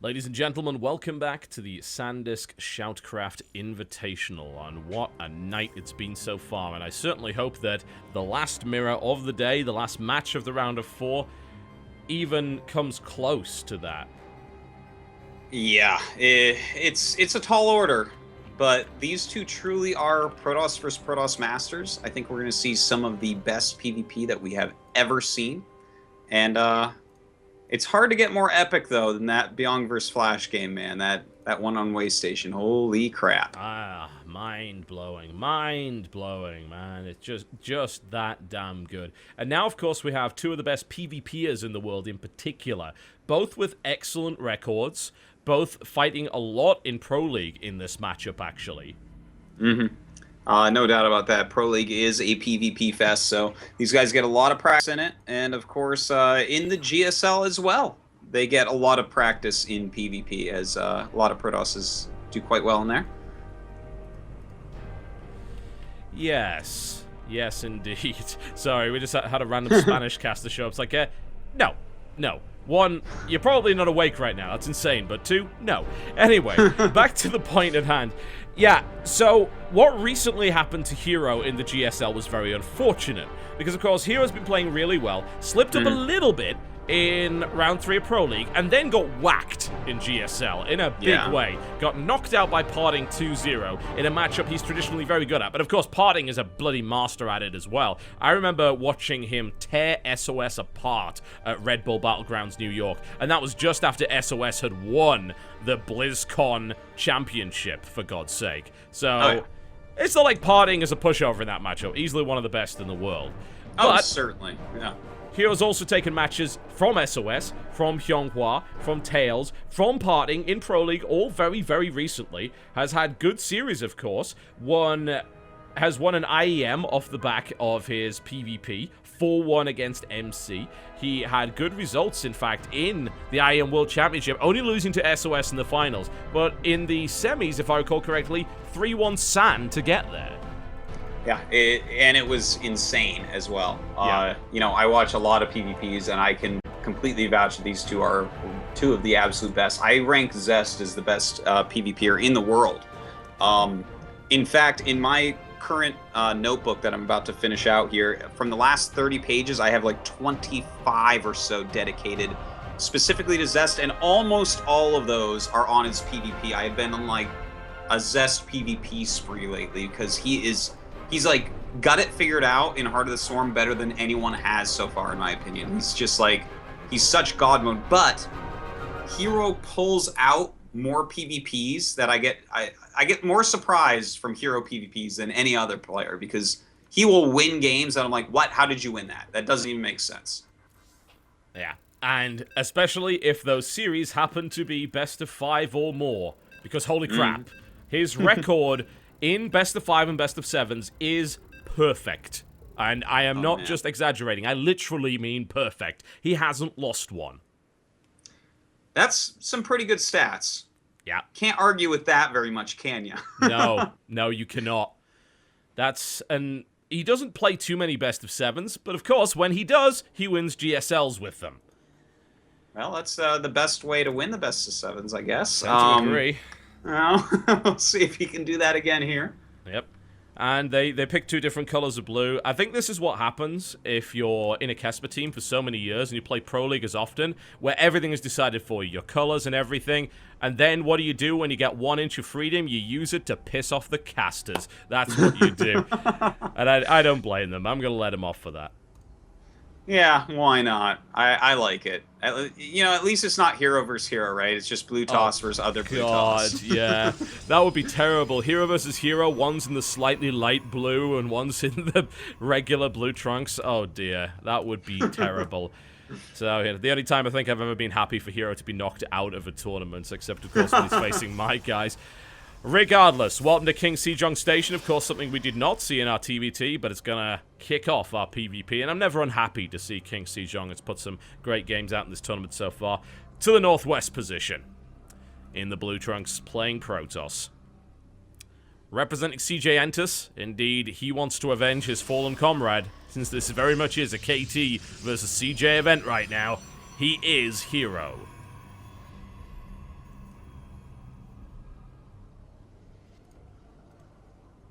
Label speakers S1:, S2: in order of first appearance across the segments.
S1: Ladies and gentlemen, welcome back to the SanDisk SHOUTCraft Invitational, and what a night it's been so far, and I certainly hope that the last mirror of the day, the last match of the round of 4, even comes close to that.
S2: Yeah, it's a tall order, but these two truly are Protoss versus Protoss Masters. I think we're going to see some of the best PvP that we have ever seen, and it's hard to get more epic, though, than that Byung vs. Flash game, man. That one on Way Station. Holy crap.
S1: Mind-blowing, man. It's just that damn good. And now, of course, we have two of the best PvPers in the world in particular, both with excellent records, both fighting a lot in Pro League in this matchup, actually.
S2: No doubt about that. Pro League is a PvP fest, so these guys get a lot of practice in it. And, of course, in the GSL as well, they get a lot of practice in PvP, as a lot of Protosses do quite well in there.
S1: Yes, indeed. Sorry, we just had a random Spanish caster show up. It's like, no. One, you're probably not awake right now. That's insane. But two, no. Anyway, back to the point at hand. Yeah, so what recently happened to herO in the GSL was very unfortunate. Because, of course, herO's been playing really well, slipped up a little bit in Round 3 of Pro League, and then got whacked in GSL in a big way. Got knocked out by Parting 2-0 in a matchup he's traditionally very good at. But, of course, Parting is a bloody master at it as well. I remember watching him tear SOS apart at Red Bull Battlegrounds New York, and that was just after SOS had won the BlizzCon Championship, for God's sake. So, it's not like Parting is a pushover in that matchup. Easily one of the best in the world.
S2: But certainly, yeah.
S1: herO's also taken matches from SOS, from Hyunghwa, from Tails, from Parting in Pro League, all very, very recently. Has had good series, of course. Has won an IEM off the back of his PvP, 4-1 against MC. He had good results, in fact, in the IEM World Championship, only losing to SOS in the finals. But in the semis, if I recall correctly, 3-1 San to get there.
S2: Yeah, and it was insane as well.
S1: Yeah.
S2: I watch a lot of PvPs, and I can completely vouch that these two are two of the absolute best. I rank Zest as the best PvPer in the world. In fact, in my current notebook that I'm about to finish out here, from the last 30 pages, I have like 25 or so dedicated specifically to Zest, and almost all of those are on his PvP. I have been on like a Zest PvP spree lately because he's like got it figured out in Heart of the Storm better than anyone has so far, in my opinion. He's just like, he's such god mode, but herO pulls out more PvPs that I get more surprised from herO PvPs than any other player, because he will win games and I'm like, what? How did you win that? That doesn't even make sense.
S1: Yeah, and especially if those series happen to be best of 5 or more, because holy crap, his record in best of 5 and best of 7s is perfect. And I am not just exaggerating. I literally mean perfect. He hasn't lost one.
S2: That's some pretty good stats.
S1: Yeah.
S2: Can't argue with that very much, can you?
S1: No, you cannot. And he doesn't play too many best of 7s, but of course, when he does, he wins GSLs with them.
S2: Well, that's the best way to win the best of 7s, I guess.
S1: I agree.
S2: Well, we'll see if he can do that again here.
S1: Yep. And they pick 2 different colors of blue. I think this is what happens if you're in a Kesper team for so many years and you play Pro League as often, where everything is decided for you, your colors and everything. And then what do when you get 1 inch of freedom? You use it to piss off the casters. That's what you do. And I don't blame them. I'm going to let them off for that.
S2: Yeah, why not? I like it. At least it's not herO versus herO, right? It's just blue toss versus other blue toss.
S1: Yeah. That would be terrible. herO versus herO, one's in the slightly light blue and one's in the regular blue trunks. Oh dear, that would be terrible. So, yeah, the only time I think I've ever been happy for herO to be knocked out of a tournament, except of course when he's facing my guys. Regardless, welcome to King Sejong Station. Of course, something we did not see in our TVT, but it's going to kick off our PvP. And I'm never unhappy to see King Sejong. It's put some great games out in this tournament so far. To the northwest position. In the blue trunks, playing Protoss. Representing CJ Entus, indeed, he wants to avenge his fallen comrade. Since this very much is a KT versus CJ event right now, he is herO.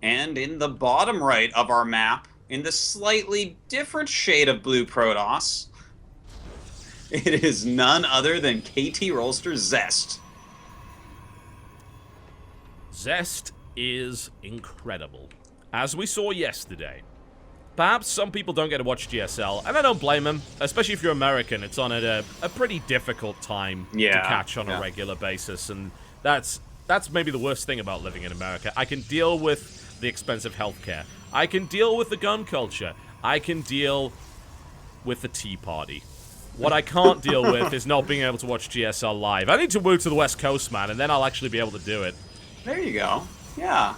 S2: And in the bottom right of our map, in the slightly different shade of blue Protoss, it is none other than KT Rolster Zest.
S1: Zest is incredible. As we saw yesterday, perhaps some people don't get to watch GSL, and I don't blame them, especially if you're American. It's on a pretty difficult time to catch on a regular basis, and that's maybe the worst thing about living in America. I can deal with the expensive healthcare. I can deal with the gun culture. I can deal with the Tea Party. What I can't deal with is not being able to watch GSL live. I need to move to the West Coast, man, and then I'll actually be able to do it.
S2: There you go. Yeah.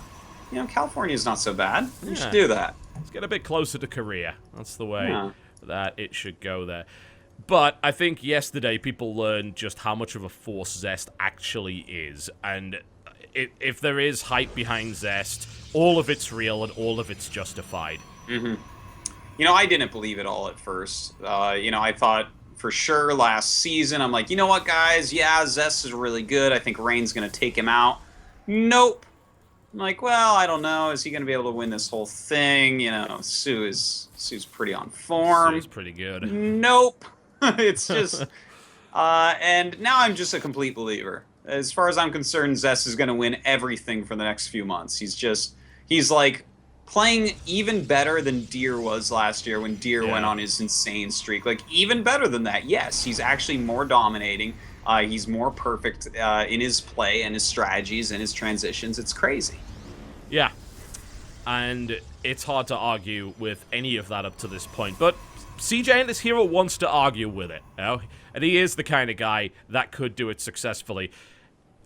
S2: You know, California's not so bad. You should do that.
S1: Let's get a bit closer to Korea. That's the way that it should go there. But I think yesterday people learned just how much of a force Zest actually is. And if there is hype behind Zest, all of it's real and all of it's justified.
S2: Mm-hmm. You know, I didn't believe it all at first. You know, I thought for sure last season, I'm like, you know what, guys? Yeah, Zest is really good. I think Rain's going to take him out. Nope. I'm like, well, I don't know. Is he going to be able to win this whole thing? You know, Su's pretty on form.
S1: Su's pretty good.
S2: Nope. It's just... and now I'm just a complete believer. As far as I'm concerned, Zest is going to win everything for the next few months. He's like playing even better than Deer was last year when Deer went on his insane streak. Like, even better than that. Yes, he's actually more dominating. He's more perfect in his play and his strategies and his transitions. It's crazy.
S1: Yeah. And it's hard to argue with any of that up to this point. But CJ, this hero, wants to argue with it. You know? And he is the kind of guy that could do it successfully.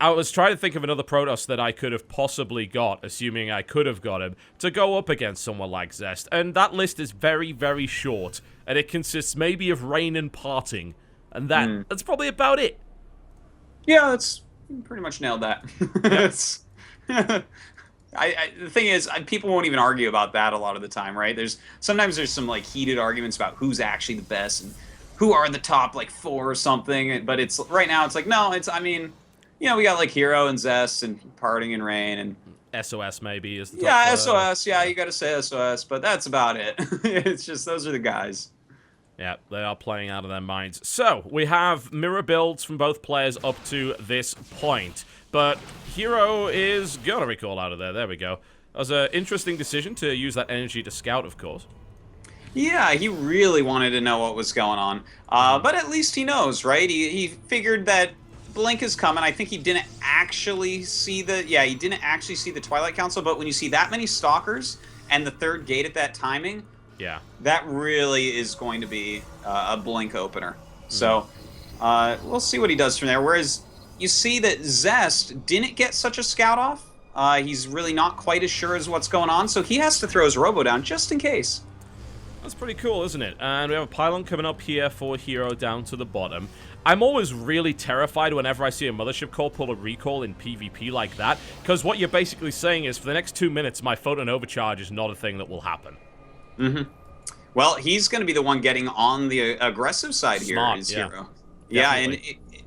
S1: I was trying to think of another Protoss that I could have possibly got, assuming I could have got him, to go up against someone like Zest. And that list is very, very short. And it consists maybe of Rain and Parting. And that's probably about it.
S2: Yeah, that's pretty much nailed that. The thing is, people won't even argue about that a lot of the time, right? Sometimes there's some like heated arguments about who's actually the best and who are the top like 4 or something. But it's right now, it's like, no, I mean, you know, we got like herO and Zest and Parting and Rain and
S1: SOS maybe is the top
S2: SOS. Yeah, you got to say SOS, but that's about it. It's just those are the guys.
S1: Yeah, they are playing out of their minds. So, we have mirror builds from both players up to this point. But herO is going to recall out of there. There we go. That was an interesting decision to use that energy to scout, of course.
S2: Yeah, he really wanted to know what was going on. But at least he knows, right? He figured that Blink is coming. I think he didn't actually see the Twilight Council, but when you see that many Stalkers and the 3rd gate at that timing...
S1: Yeah.
S2: That really is going to be a Blink opener. So we'll see what he does from there. Whereas you see that Zest didn't get such a scout off. He's really not quite as sure as what's going on, so he has to throw his robo down just in case.
S1: That's pretty cool, isn't it? And we have a pylon coming up here for herO down to the bottom. I'm always really terrified whenever I see a Mothership Core pull a recall in PvP like that, because what you're basically saying is for the next 2 minutes, my photon overcharge is not a thing that will happen.
S2: Mm-hmm. Well, he's going to be the one getting on the aggressive side here, is herO. Yeah, and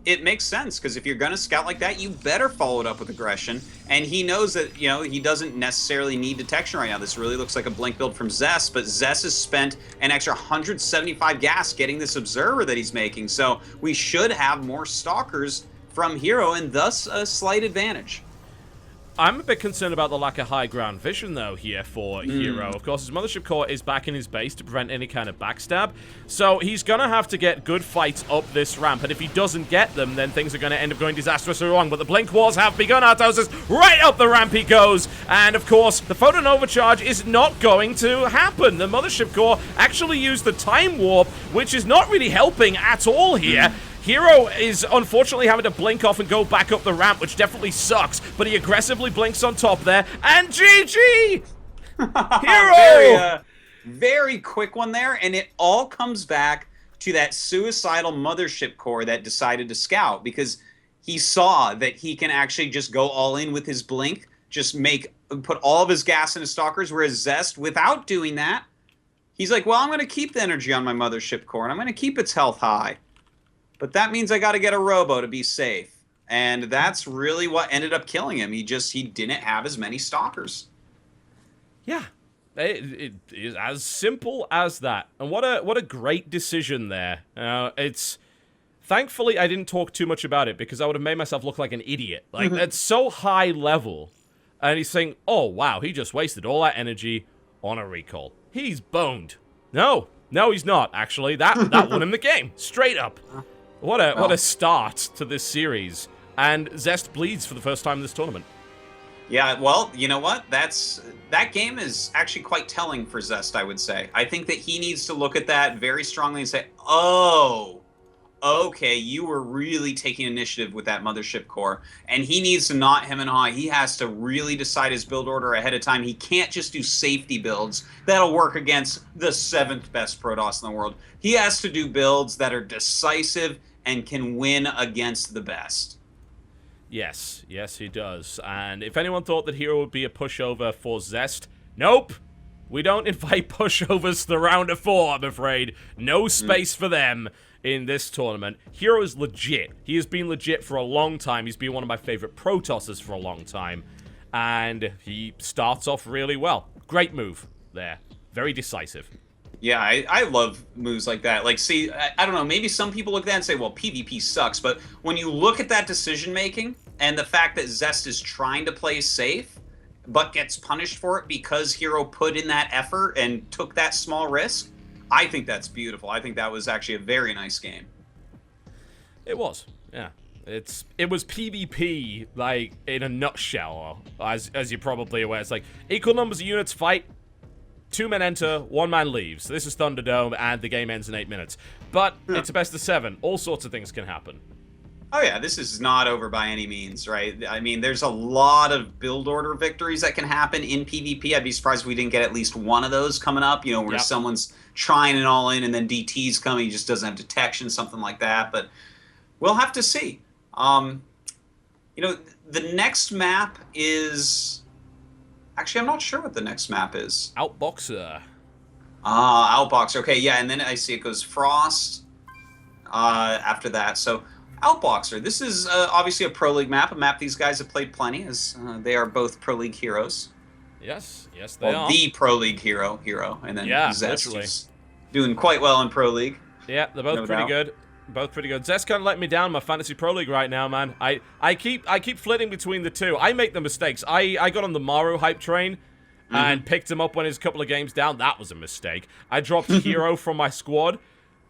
S2: it makes sense, because if you're going to scout like that, you better follow it up with aggression. And he knows that, you know, he doesn't necessarily need detection right now. This really looks like a Blink build from Zest, but Zest has spent an extra 175 gas getting this Observer that he's making. So we should have more Stalkers from herO, and thus a slight advantage.
S1: I'm a bit concerned about the lack of high ground vision, though, here for herO. Of course, his Mothership Core is back in his base to prevent any kind of backstab, so he's going to have to get good fights up this ramp, and if he doesn't get them, then things are going to end up going disastrously wrong. But the Blink Wars have begun. Artosis, right up the ramp he goes, and of course, the Photon Overcharge is not going to happen. The Mothership Core actually used the Time Warp, which is not really helping at all here. herO is unfortunately having to blink off and go back up the ramp, which definitely sucks, but he aggressively blinks on top there, and GG! herO!
S2: Very quick one there, and it all comes back to that suicidal Mothership Core that decided to scout, because he saw that he can actually just go all in with his blink, just put all of his gas in his Stalkers, whereas Zest, without doing that, he's like, well, I'm going to keep the energy on my Mothership Core, and I'm going to keep its health high. But that means I got to get a robo to be safe. And that's really what ended up killing him. He didn't have as many Stalkers.
S1: Yeah. It is as simple as that. And what a great decision there. It's... Thankfully, I didn't talk too much about it because I would have made myself look like an idiot. Like, that's so high level. And he's saying, oh, wow, he just wasted all that energy on a recall. He's boned. No, he's not, actually. That won him the game. Straight up. What a start to this series. And Zest bleeds for the first time in this tournament.
S2: Yeah, well, you know what? That game is actually quite telling for Zest, I would say. I think that he needs to look at that very strongly and say, oh... okay, you were really taking initiative with that mothership core, and he needs to not hem and haw. He has to really decide his build order ahead of time. He can't just do safety builds that'll work against the 7th best Protoss in the world. He has to do builds that are decisive and can win against the best.
S1: Yes, he does. And if anyone thought that herO would be a pushover for Zest, nope. We don't invite pushovers to the round of 4, I'm afraid. No space for them in this tournament. herO is legit. He has been legit for a long time. He's been one of my favorite Protosses for a long time. And he starts off really well. Great move there. Very decisive.
S2: Yeah, I love moves like that. Like, see, I don't know, maybe some people look at that and say, well, PvP sucks. But when you look at that decision-making and the fact that Zest is trying to play safe, but gets punished for it because herO put in that effort and took that small risk, I think that's beautiful. I think that was actually a very nice game.
S1: It was, yeah. It was PvP, like, in a nutshell, as you're probably aware. It's like, equal numbers of units fight, 2 men enter, 1 man leaves. This is Thunderdome, and the game ends in 8 minutes. But it's a best of 7. All sorts of things can happen.
S2: Oh yeah, this is not over by any means, right? I mean, there's a lot of build order victories that can happen in PvP. I'd be surprised if we didn't get at least one of those coming up, you know, where someone's trying it all in and then DT's coming, he just doesn't have detection, something like that. But we'll have to see. You know, the next map is... Actually, I'm not sure what the next map is.
S1: Outboxer.
S2: Outboxer. Okay, yeah, and then I see it goes Frost after that. So... Outboxer. This is obviously a Pro League map, a map these guys have played plenty, as they are both Pro League heroes.
S1: Yes, they are.
S2: The Pro League herO, and then Zest is doing quite well in Pro League.
S1: Yeah, they're both pretty good. Both pretty good. Zest kind of letting me down in my Fantasy Pro League right now, man. I keep flitting between the two. I make the mistakes. I got on the Maru hype train and picked him up when he's a couple of games down. That was a mistake. I dropped herO from my squad.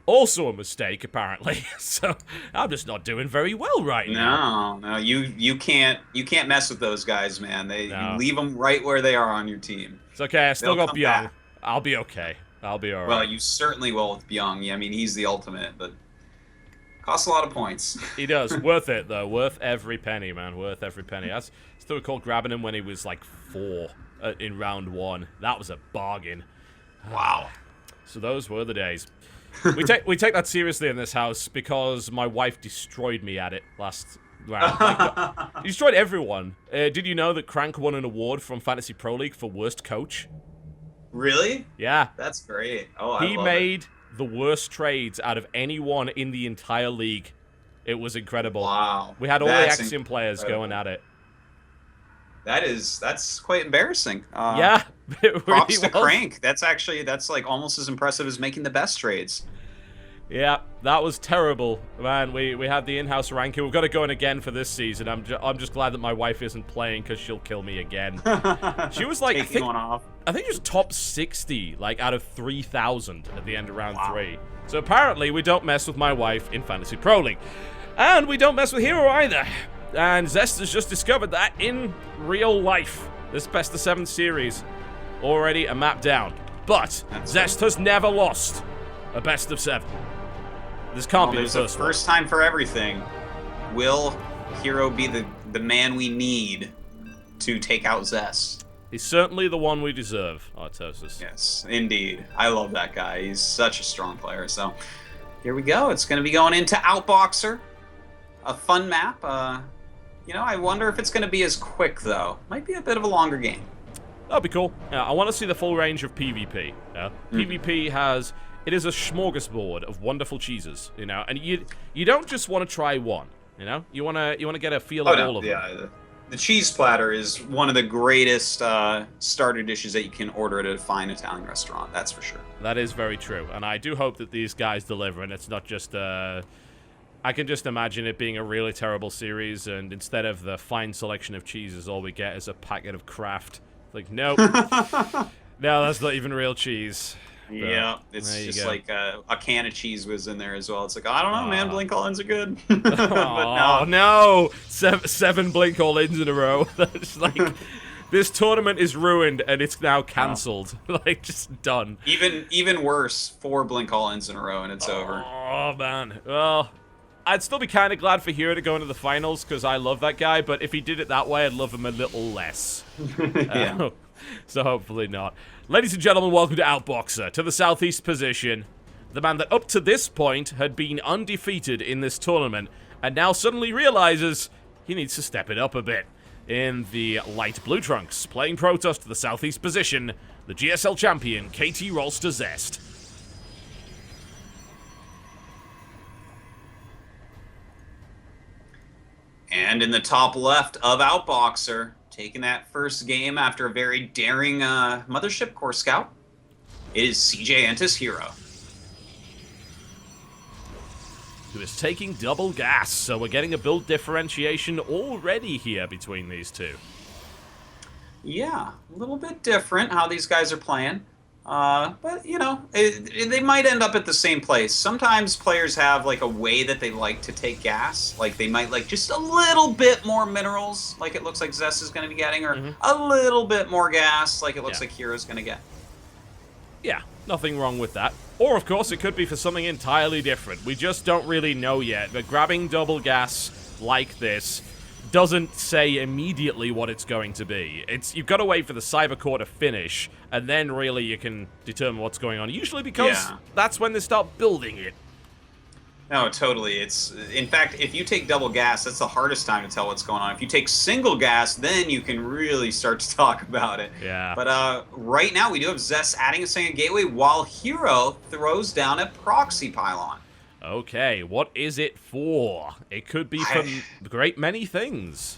S1: Also a mistake, apparently. So I'm just not doing very well right now.
S2: No, you can't mess with those guys, man. You leave them right where they are on your team.
S1: It's okay. I still got Byung. I'll be okay. I'll be all right.
S2: Well, you certainly will with Byung. Yeah, I mean, he's the ultimate, but costs a lot of points.
S1: He does. Worth it though. Worth every penny, man. Worth every penny. I still recall grabbing him when he was like 4 in round 1. That was a bargain.
S2: Wow.
S1: So those were the days. We take that seriously in this house because my wife destroyed me at it last round. Like, destroyed everyone. Did you know that Crank won an award from Fantasy Pro League for worst coach?
S2: Really?
S1: Yeah.
S2: That's great. Oh,
S1: He made the worst trades out of anyone in the entire league. It was incredible.
S2: Wow.
S1: We had all the Axiom players going at it.
S2: That's quite embarrassing.
S1: Yeah.
S2: Props to Crank. That's like almost as impressive as making the best trades.
S1: Yeah, that was terrible, man. We had the in-house ranking. We've got to go in again for this season. I'm just glad that my wife isn't playing because she'll kill me again. She was like, I think she was top 60, like out of 3,000 at the end of round 3. So apparently we don't mess with my wife in Fantasy Pro League, and we don't mess with herO either. And Zest has just discovered that in real life. This best of 7 series already a map down. But Zest has never lost a best of 7. This can't be the
S2: first time for everything. Will herO be the man we need to take out Zest?
S1: He's certainly the one we deserve, Artosis.
S2: Yes, indeed. I love that guy. He's such a strong player. So here we go. It's going to be going into Outboxer. A fun map. You know, I wonder if it's going to be as quick, though. Might be a bit of a longer game.
S1: That'd be cool. Yeah, I want to see the full range of PvP. Yeah? PvP it is a smorgasbord of wonderful cheeses, you know, and you don't just want to try one, you know? You want to get a feel of all of them.
S2: The cheese platter is one of the greatest starter dishes that you can order at a fine Italian restaurant. That's for sure.
S1: That is very true, and I do hope that these guys deliver, and it's not just I can just imagine it being a really terrible series, and instead of the fine selection of cheeses, all we get is a packet of Kraft. Like, nope. No, that's not even real cheese.
S2: Yeah, it's just like a can of cheese was in there as well. It's like, I don't know, man, blink all ins are good. But
S1: no. 7 blink all ins in a row. It's like, this tournament is ruined and it's now cancelled. Like, just done.
S2: Even worse, 4 blink all ins in a row and it's over.
S1: Oh, man. Well, I'd still be kind of glad for herO to go into the finals because I love that guy, but if he did it that way, I'd love him a little less.
S2: Yeah.
S1: So hopefully not. Ladies and gentlemen, welcome to Outboxer, to the southeast position. The man that up to this point had been undefeated in this tournament, and now suddenly realizes he needs to step it up a bit. In the light blue trunks, playing Protoss to the southeast position, the GSL champion, KT rolls to Zest.
S2: And in the top left of Outboxer, taking that first game after a very daring Mothership Core Scout, it is CJ herO.
S1: Who is taking double gas, so we're getting a build differentiation already here between these two.
S2: Yeah, a little bit different how these guys are playing. But, you know, they might end up at the same place. Sometimes players have, like, a way that they like to take gas. Like, they might like just a little bit more minerals, like it looks like Zest is going to be getting, or a little bit more gas, like it looks like herO's going to get.
S1: Yeah, nothing wrong with that. Or, of course, it could be for something entirely different. We just don't really know yet. But grabbing double gas like this doesn't say immediately what it's going to be. You've got to wait for the Cyber Core to finish, and then really you can determine what's going on. Usually because that's when they start building it.
S2: No, totally. In fact, if you take double gas, that's the hardest time to tell what's going on. If you take single gas, then you can really start to talk about it.
S1: Yeah.
S2: But right now we do have Zest adding a second gateway while herO throws down a proxy pylon.
S1: Okay, what is it for? It could be for a great many things.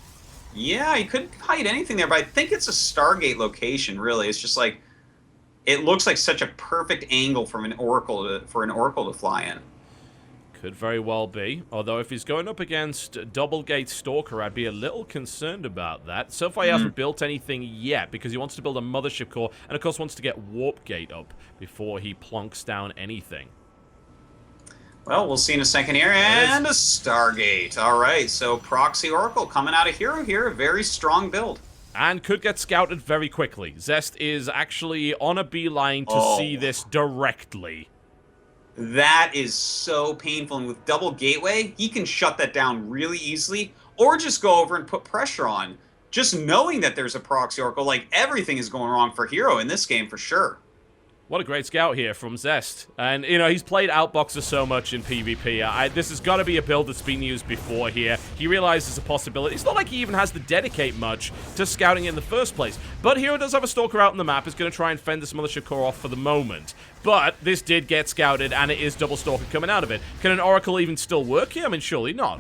S2: Yeah, you couldn't hide anything there, but I think it's a Stargate location, really. It's just like, it looks like such a perfect angle for an Oracle to fly in.
S1: Could very well be. Although if he's going up against Double Gate Stalker, I'd be a little concerned about that. So far he hasn't built anything yet, because he wants to build a Mothership Core, and of course wants to get Warp Gate up before he plonks down anything.
S2: Well, we'll see in a second here, and a Stargate. All right, so Proxy Oracle coming out of herO here, a very strong build.
S1: And could get scouted very quickly. Zest is actually on a beeline to see this directly.
S2: That is so painful, and with double gateway, he can shut that down really easily, or just go over and put pressure on. Just knowing that there's a Proxy Oracle, like, everything is going wrong for herO in this game for sure.
S1: What a great scout here from Zest. And, you know, he's played Outboxer so much in PvP. This has got to be a build that's been used before here. He realizes a possibility. It's not like he even has to dedicate much to scouting in the first place. But herO does have a Stalker out on the map. He's going to try and fend this Mothership Core off for the moment. But this did get scouted, and it is double Stalker coming out of it. Can an Oracle even still work here? I mean, surely not.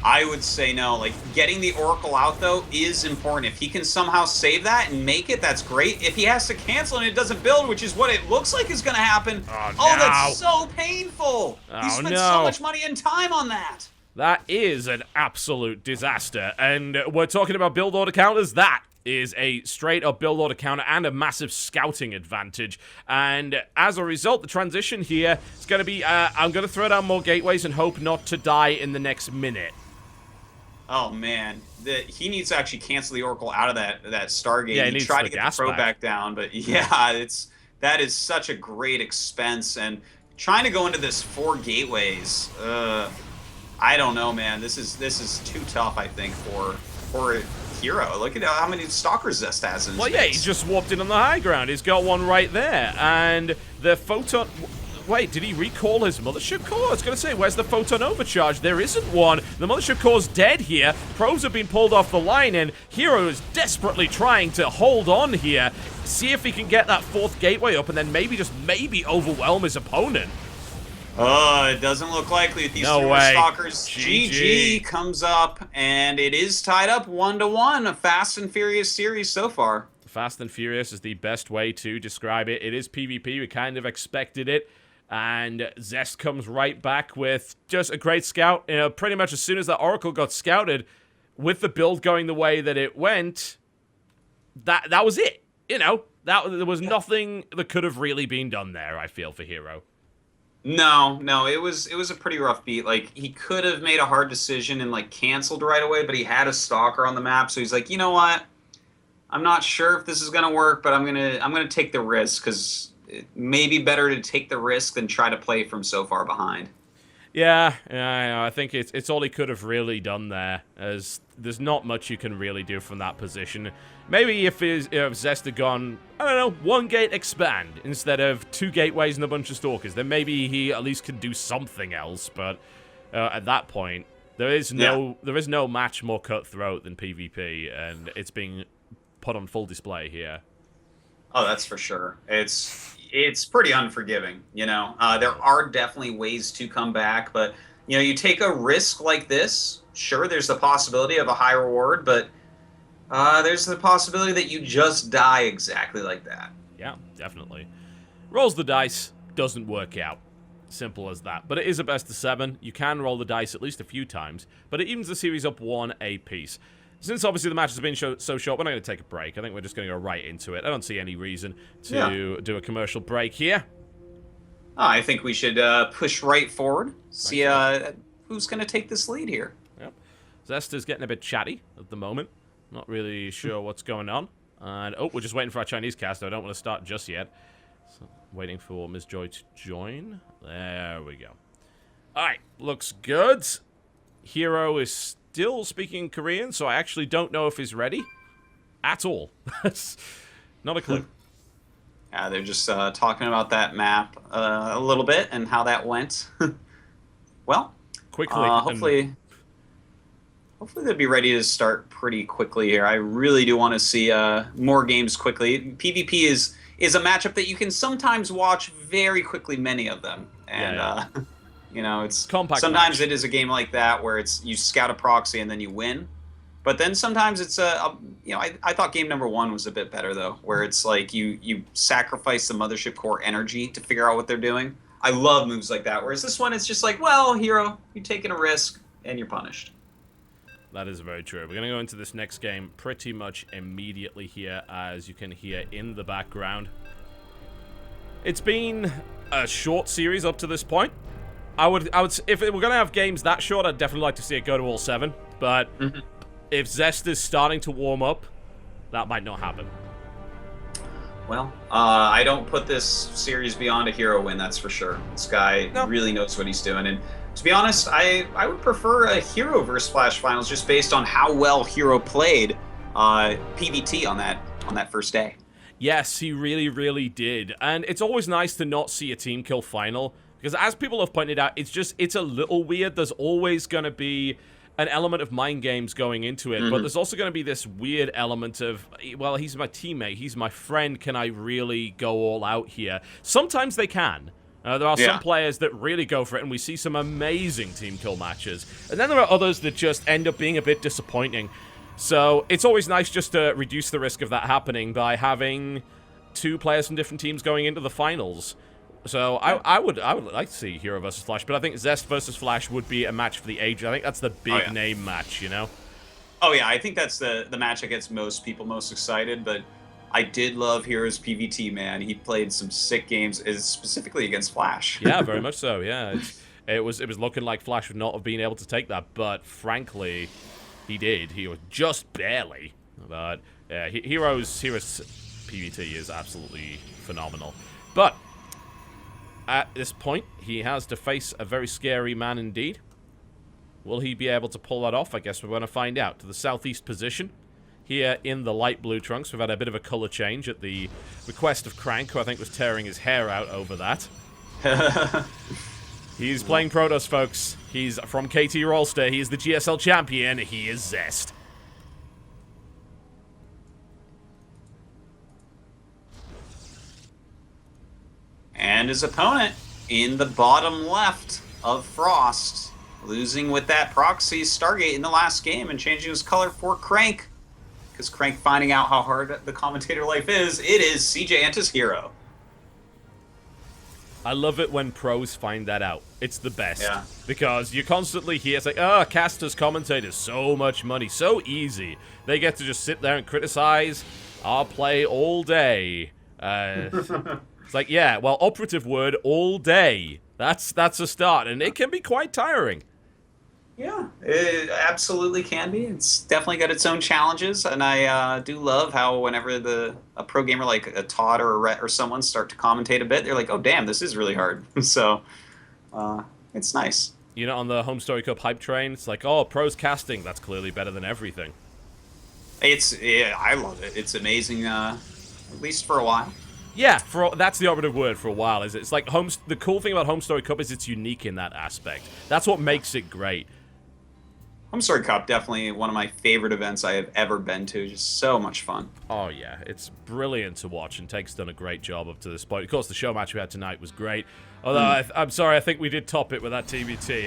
S2: I would say no. Like, getting the Oracle out, though, is important. If he can somehow save that and make it, that's great. If he has to cancel and it doesn't build, which is what it looks like is going to happen, that's so painful. He spent so much money and time on that.
S1: That is an absolute disaster. And we're talking about build order counters. That is a straight-up build order counter and a massive scouting advantage. And as a result, the transition here is going to be, I'm going to throw down more gateways and hope not to die in the next minute.
S2: Oh, man. He needs to actually cancel the Oracle out of that Stargate.
S1: Yeah, he
S2: tried to get the Pro back down, but yeah, that is such a great expense. And trying to go into this 4 gateways, I don't know, man. This is too tough, I think, for herO. Look at how many Stalkers Zest has in his
S1: base. He just warped in on the high ground. He's got one right there. And the Photon... Wait, did he recall his Mothership Core? I was going to say, where's the Photon Overcharge? There isn't one. The Mothership Core's dead here. Probes have been pulled off the line, and herO is desperately trying to hold on here. See if he can get that 4th gateway up, and then maybe, just maybe, overwhelm his opponent.
S2: Oh, it doesn't look likely with these
S1: No way.
S2: Stalkers.
S1: GG.
S2: GG comes up, and it is tied up 1-1. A Fast and Furious series so far.
S1: Fast and Furious is the best way to describe it. It is PvP. We kind of expected it. And Zest comes right back with just a great scout. You know, pretty much as soon as that Oracle got scouted, with the build going the way that it went, that was it. You know, there was nothing that could have really been done there, I feel, for herO.
S2: No, it was a pretty rough beat. Like, he could have made a hard decision and like canceled right away, but he had a stalker on the map, so he's like, you know what? I'm not sure if this is gonna work, but I'm gonna take the risk, because it may be better to take the risk than try to play from so far behind.
S1: Yeah, I think it's all he could have really done there, as there's not much you can really do from that position. Maybe if Zest had gone, I don't know, 1 gate expand instead of 2 gateways and a bunch of stalkers, then maybe he at least could do something else, but at that point, there is no match more cutthroat than PvP, and it's being put on full display here.
S2: Oh, that's for sure. It's pretty unforgiving, you know. There are definitely ways to come back, but you know, you take a risk like this. Sure, there's the possibility of a high reward, but there's the possibility that you just die exactly like that.
S1: Yeah, definitely. Rolls the dice, doesn't work out. Simple as that. But it is a best of 7. You can roll the dice at least a few times, but it evens the series up 1 apiece. Since obviously the match has been so short, we're not going to take a break. I think we're just going to go right into it. I don't see any reason to do a commercial break here.
S2: I think we should push right forward. See who's going to take this lead here.
S1: Yep. Zest is getting a bit chatty at the moment. Not really sure what's going on. And we're just waiting for our Chinese cast. I don't want to start just yet. So, waiting for Ms. Joy to join. There we go. All right, looks good. herO is still speaking Korean, so I actually don't know if he's ready at all. Not a clue.
S2: Yeah, they're just talking about that map a little bit and how that went. Well,
S1: quickly.
S2: Hopefully they'll be ready to start pretty quickly here. I really do want to see more games quickly. PvP is a matchup that you can sometimes watch very quickly, many of them. And, you know, it's
S1: compact
S2: sometimes
S1: match.
S2: it is a game like that where it's you scout a proxy and then you win. But then sometimes it's you know, I thought game number 1 was a bit better, though, where it's like you sacrifice the Mothership Core energy to figure out what they're doing. I love moves like that, whereas this one, it's just like, well, herO, you're taking a risk and you're punished.
S1: That is very true. We're going to go into this next game pretty much immediately here, as you can hear in the background. It's been a short series up to this point. I would, if we're going to have games that short, I'd definitely like to see it go to all 7. But if Zest is starting to warm up, that might not happen.
S2: Well, I don't put this series beyond a herO win, that's for sure. This guy really knows what he's doing, and to be honest, I would prefer a herO versus Flash finals just based on how well herO played PvT on that first day.
S1: Yes, he really, really did. And it's always nice to not see a team kill final, because as people have pointed out, it's a little weird. There's always going to be an element of mind games going into it, but there's also going to be this weird element of, well, he's my teammate, he's my friend, can I really go all out here? Sometimes they can. There are some players that really go for it, and we see some amazing team kill matches. And then there are others that just end up being a bit disappointing. So it's always nice just to reduce the risk of that happening by having 2 players from different teams going into the finals. So I would like to see herO versus Flash, but I think Zest versus Flash would be a match for the ages. I think that's the big name match, you know?
S2: Oh yeah, I think that's the match that gets most people most excited, but I did love herO's PvT, man. He played some sick games, specifically against Flash.
S1: Yeah, very much so, yeah. It was looking like Flash would not have been able to take that, but frankly, he did. He was just barely. But yeah, herO's PvT is absolutely phenomenal. But at this point, he has to face a very scary man indeed. Will he be able to pull that off? I guess we're going to find out. To the southeast position, here in the light blue trunks, we've had a bit of a color change at the request of Crank, who I think was tearing his hair out over that. He's playing Protoss, folks. He's from KT Rolster. He is the GSL champion. He is Zest.
S2: And his opponent in the bottom left of Frost, losing with that proxy Stargate in the last game and changing his color for Crank. Because Crank finding out how hard the commentator life is, it is CJ herO.
S1: I love it when pros find that out. It's the best.
S2: Yeah.
S1: Because you constantly hear, it's like, oh, casters, commentators, so much money, so easy. They get to just sit there and criticize our play all day. It's like, yeah, well, operative word, all day. That's a start, and it can be quite tiring.
S2: Yeah, it absolutely can be. It's definitely got its own challenges, and I do love how whenever a pro gamer like a Todd or a Rhett or someone start to commentate a bit, they're like, oh, damn, this is really hard. So it's nice.
S1: You know, on the Home Story Cup hype train, it's like, oh, pros casting, that's clearly better than everything.
S2: I love it. It's amazing, at least for a while.
S1: Yeah, that's the operative word for a while. Is it's like the cool thing about Home Story Cup is it's unique in that aspect. That's what makes it great.
S2: Home Story Cup, definitely one of my favorite events I have ever been to. Just so much fun.
S1: Oh, yeah. It's brilliant to watch, and Take's done a great job up to this point. Of course, the show match we had tonight was great. Although, I'm sorry, I think we did top it with that TBT.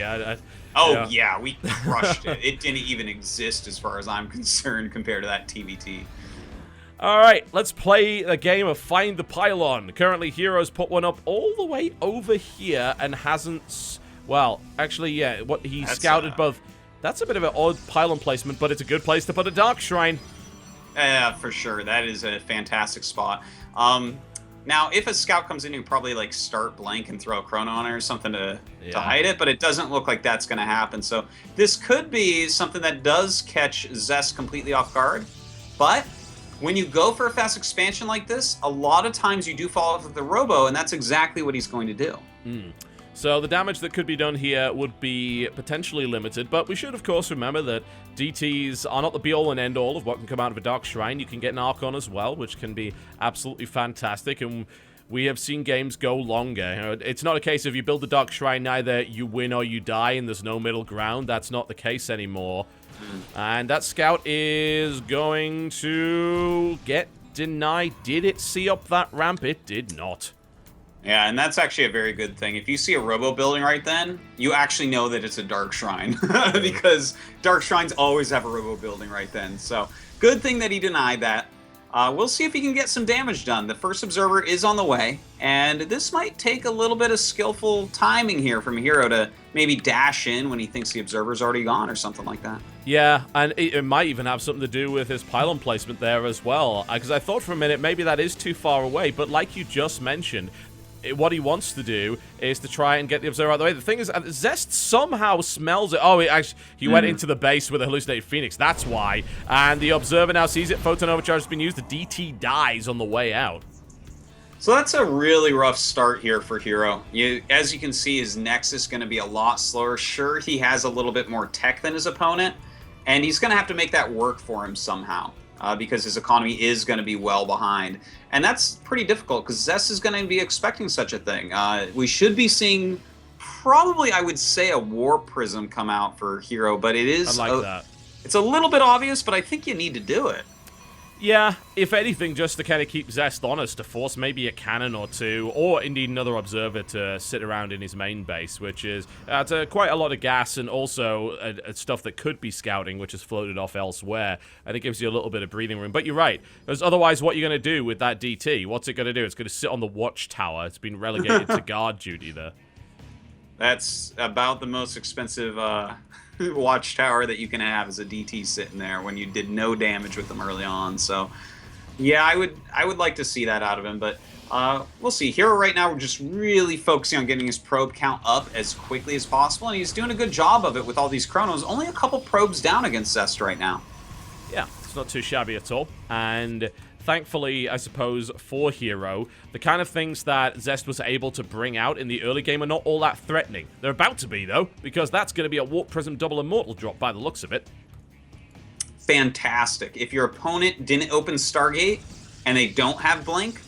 S2: Yeah, we crushed it. It didn't even exist as far as I'm concerned compared to that TBT.
S1: All right, let's play a game of Find the Pylon. Currently, herO's put one up all the way over here and hasn't... Well, actually, yeah, what he scouted both... That's a bit of an odd pylon placement, but it's a good place to put a Dark Shrine.
S2: Yeah, for sure. That is a fantastic spot. Now, if a scout comes in, you probably like start blank and throw a chrono on it or something to hide it, but it doesn't look like that's going to happen. So this could be something that does catch Zest completely off guard. But when you go for a fast expansion like this, a lot of times you do fall off with the Robo, and that's exactly what he's going to do.
S1: So the damage that could be done here would be potentially limited, but we should, of course, remember that DTs are not the be-all and end-all of what can come out of a Dark Shrine. You can get an Archon as well, which can be absolutely fantastic, and we have seen games go longer. You know, it's not a case of you build the Dark Shrine, either you win or you die, and there's no middle ground. That's not the case anymore. And that Scout is going to get denied. Did it see up that ramp? It did not.
S2: Yeah, and that's actually a very good thing. If you see a Robo building right then, you actually know that it's a Dark Shrine, because Dark Shrines always have a Robo building right then. So, good thing that he denied that. We'll see if he can get some damage done. The first Observer is on the way, and this might take a little bit of skillful timing here from herO to maybe dash in when he thinks the Observer's already gone or something like that.
S1: Yeah, and it might even have something to do with his pylon placement there as well, because I thought for a minute maybe that is too far away, but like you just mentioned, what he wants to do is to try and get the Observer out of the way. The thing is, Zest somehow smells it. Oh, he went into the base with a hallucinated Phoenix. That's why. And the Observer now sees it. Photon Overcharge has been used. The DT dies on the way out.
S2: So that's a really rough start here for herO. As you can see, his Nexus is going to be a lot slower. Sure, he has a little bit more tech than his opponent, and he's going to have to make that work for him somehow. Because his economy is going to be well behind. And that's pretty difficult, because Zest is going to be expecting such a thing. We should be seeing, probably, I would say, a Warp Prism come out for herO, but it is...
S1: I like that.
S2: It's a little bit obvious, but I think you need to do it.
S1: Yeah, if anything, just to kind of keep Zest honest, to force maybe a cannon or two, or indeed another Observer to sit around in his main base, which is quite a lot of gas, and also stuff that could be scouting, which is floated off elsewhere, and it gives you a little bit of breathing room. But you're right, because otherwise what you're going to do with that DT, what's it going to do? It's going to sit on the watchtower. It's been relegated to guard duty there.
S2: That's about the most expensive watchtower that you can have as a DT sitting there when you did no damage with them early on. So yeah, I would like to see that out of him, but we'll see. herO right now, we're just really focusing on getting his probe count up as quickly as possible, and he's doing a good job of it with all these chronos. Only a couple probes down against Zest right now. Yeah,
S1: it's not too shabby at all. And thankfully, I suppose, for herO, the kind of things that Zest was able to bring out in the early game are not all that threatening. They're about to be, though, because that's going to be a Warp Prism double Immortal drop by the looks of it.
S2: Fantastic. If your opponent didn't open Stargate and they don't have Blink,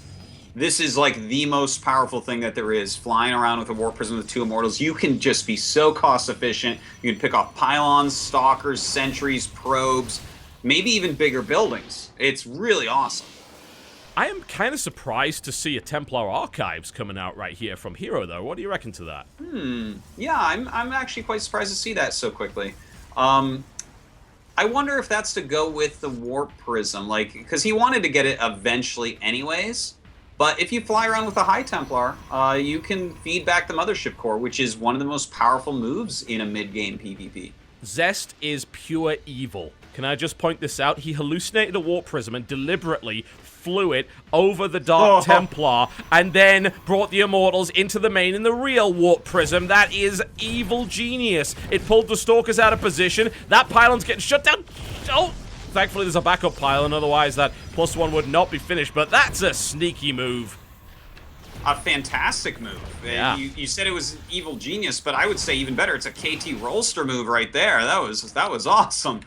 S2: this is like the most powerful thing that there is. Flying around with a Warp Prism with 2 Immortals, you can just be so cost efficient. You can pick off pylons, stalkers, sentries, probes, maybe even bigger buildings. It's really awesome.
S1: I am kind of surprised to see a Templar Archives coming out right here from herO, though. What do you reckon to that?
S2: Yeah, I'm actually quite surprised to see that so quickly. I wonder if that's to go with the Warp Prism, like, because he wanted to get it eventually anyways. But if you fly around with a High Templar, you can feed back the Mothership Core, which is one of the most powerful moves in a mid-game PvP.
S1: Zest is pure evil. Can I just point this out? He hallucinated a Warp Prism and deliberately flew it over the Dark Templar and then brought the Immortals into the main in the real Warp Prism. That is evil genius. It pulled the Stalkers out of position. That pylon's getting shut down. Oh, thankfully there's a backup pylon, otherwise that +1 would not be finished, but that's a sneaky move.
S2: A fantastic move.
S1: Yeah.
S2: You said it was evil genius, but I would say even better, it's a KT Rollster move right there. That was awesome.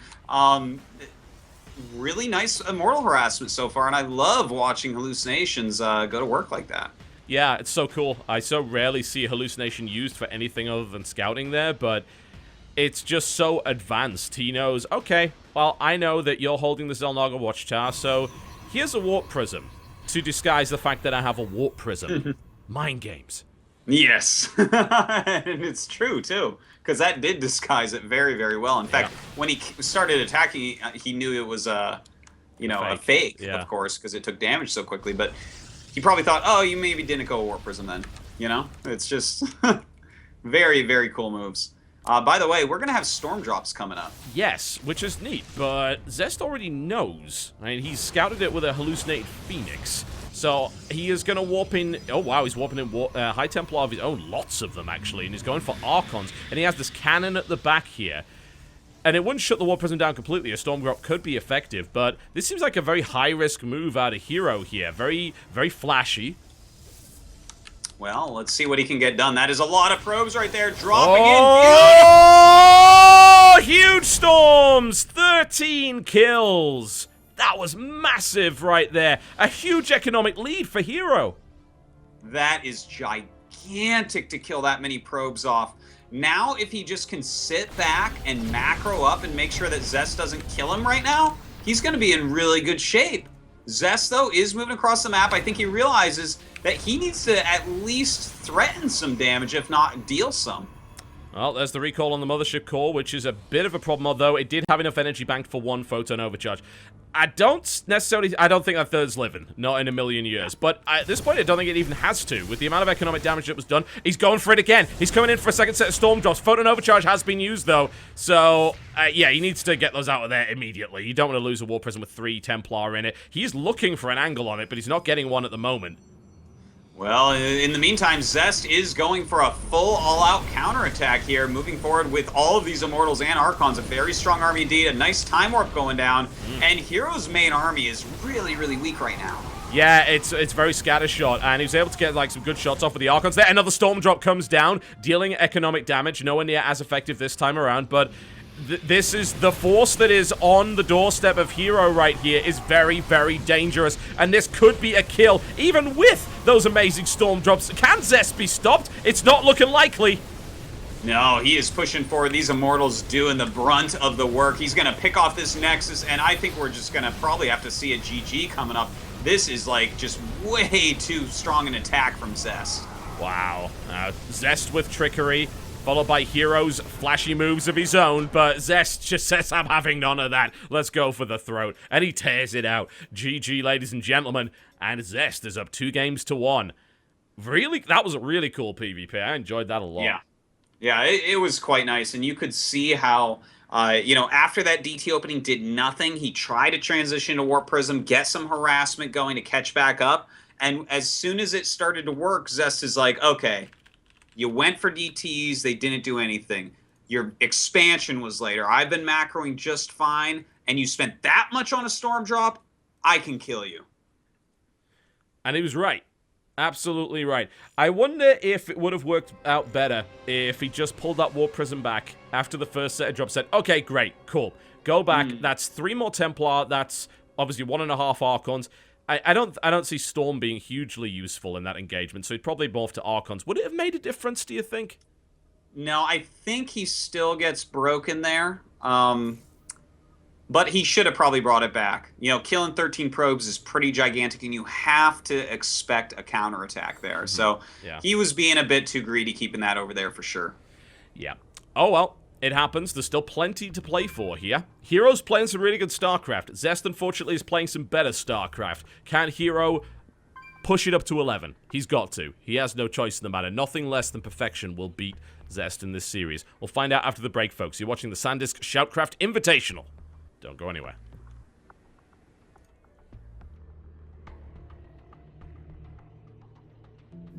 S2: Really nice Immortal harassment so far, and I love watching hallucinations go to work like that.
S1: Yeah, it's so cool. I so rarely see a hallucination used for anything other than scouting there, but it's just so advanced. He knows, okay, well, I know that you're holding the Xel'Naga Watchtower, so here's a Warp Prism to disguise the fact that I have a Warp Prism. Mind games.
S2: Yes, and it's true too, because that did disguise it very, very well. In fact, when he started attacking, he knew it was a fake, of course, because it took damage so quickly. But he probably thought, oh, you maybe didn't go Warp Prism then. You know, it's just very, very cool moves. By the way, we're going to have Storm Drops coming up.
S1: Yes, which is neat, but Zest already knows. I mean, he's scouted it with a hallucinated Phoenix. So he is going to warp in... Oh, wow, he's warping in High Templar of his own. Lots of them, actually. And he's going for Archons. And he has this cannon at the back here. And it wouldn't shut the Warp Prism down completely. A Storm Drop could be effective. But this seems like a very high-risk move out of herO here. Very, very flashy.
S2: Well, let's see what he can get done. That is a lot of probes right there. Dropping in.
S1: Oh, huge storms! 13 kills. That was massive right there. A huge economic lead for herO.
S2: That is gigantic to kill that many probes off. Now, if he just can sit back and macro up and make sure that Zest doesn't kill him right now, he's going to be in really good shape. Zest, though, is moving across the map. I think he realizes that he needs to at least threaten some damage, if not deal some.
S1: Well, there's the recall on the Mothership Core, which is a bit of a problem, although it did have enough energy banked for one photon overcharge. I don't think that third's living. Not in a million years. But at this point, I don't think it even has to. With the amount of economic damage that was done, he's going for it again. He's coming in for a second set of Storm Drops. Photon overcharge has been used, though. So, yeah, he needs to get those out of there immediately. You don't want to lose a Warp Prism with 3 Templar in it. He's looking for an angle on it, but he's not getting one at the moment.
S2: Well, in the meantime, Zest is going for a full all-out counterattack here, moving forward with all of these Immortals and Archons. A very strong army indeed, a nice Time Warp going down, and herO's main army is really, really weak right now.
S1: Yeah, it's very scattershot, and he was able to get like some good shots off with the Archons there. Another Storm Drop comes down, dealing economic damage, nowhere near as effective this time around, but this is the force that is on the doorstep of herO right here is very, very dangerous, and this could be a kill, even with those amazing Storm Drops. Can Zest be stopped? It's not looking likely.
S2: No, he is pushing forward. These Immortals doing the brunt of the work. He's going to pick off this Nexus, and I think we're just going to probably have to see a GG coming up. This is, like, just way too strong an attack from Zest.
S1: Wow. Zest with trickery, followed by herO's flashy moves of his own, but Zest just says, I'm having none of that. Let's go for the throat. And he tears it out. GG, ladies and gentlemen. And Zest is up 2-1. Really? That was a really cool PvP. I enjoyed that a lot.
S2: Yeah. Yeah, it was quite nice. And you could see how, after that DT opening did nothing, he tried to transition to Warp Prism, get some harassment going to catch back up. And as soon as it started to work, Zest is like, okay, you went for DTs, they didn't do anything. Your expansion was later. I've been macroing just fine, and you spent that much on a Storm Drop, I can kill you.
S1: And he was right. Absolutely right. I wonder if it would have worked out better if he just pulled that Warp Prism back after the first set of drops, said, okay, great, cool. Go back. That's 3 more Templar. That's obviously 1.5 Archons. I don't see Storm being hugely useful in that engagement, so he'd probably morph to Archons. Would it have made a difference, do you think?
S2: No, I think he still gets broken there. But he should have probably brought it back. You know, killing 13 probes is pretty gigantic, and you have to expect a counterattack there. So he was being a bit too greedy keeping that over there for sure.
S1: Yeah. Oh, well, it happens. There's still plenty to play for here. herO's playing some really good StarCraft. Zest, unfortunately, is playing some better StarCraft. Can herO push it up to 11? He's got to. He has no choice in the matter. Nothing less than perfection will beat Zest in this series. We'll find out after the break, folks. You're watching the SanDisk SHOUTCraft Invitational. Don't go anywhere.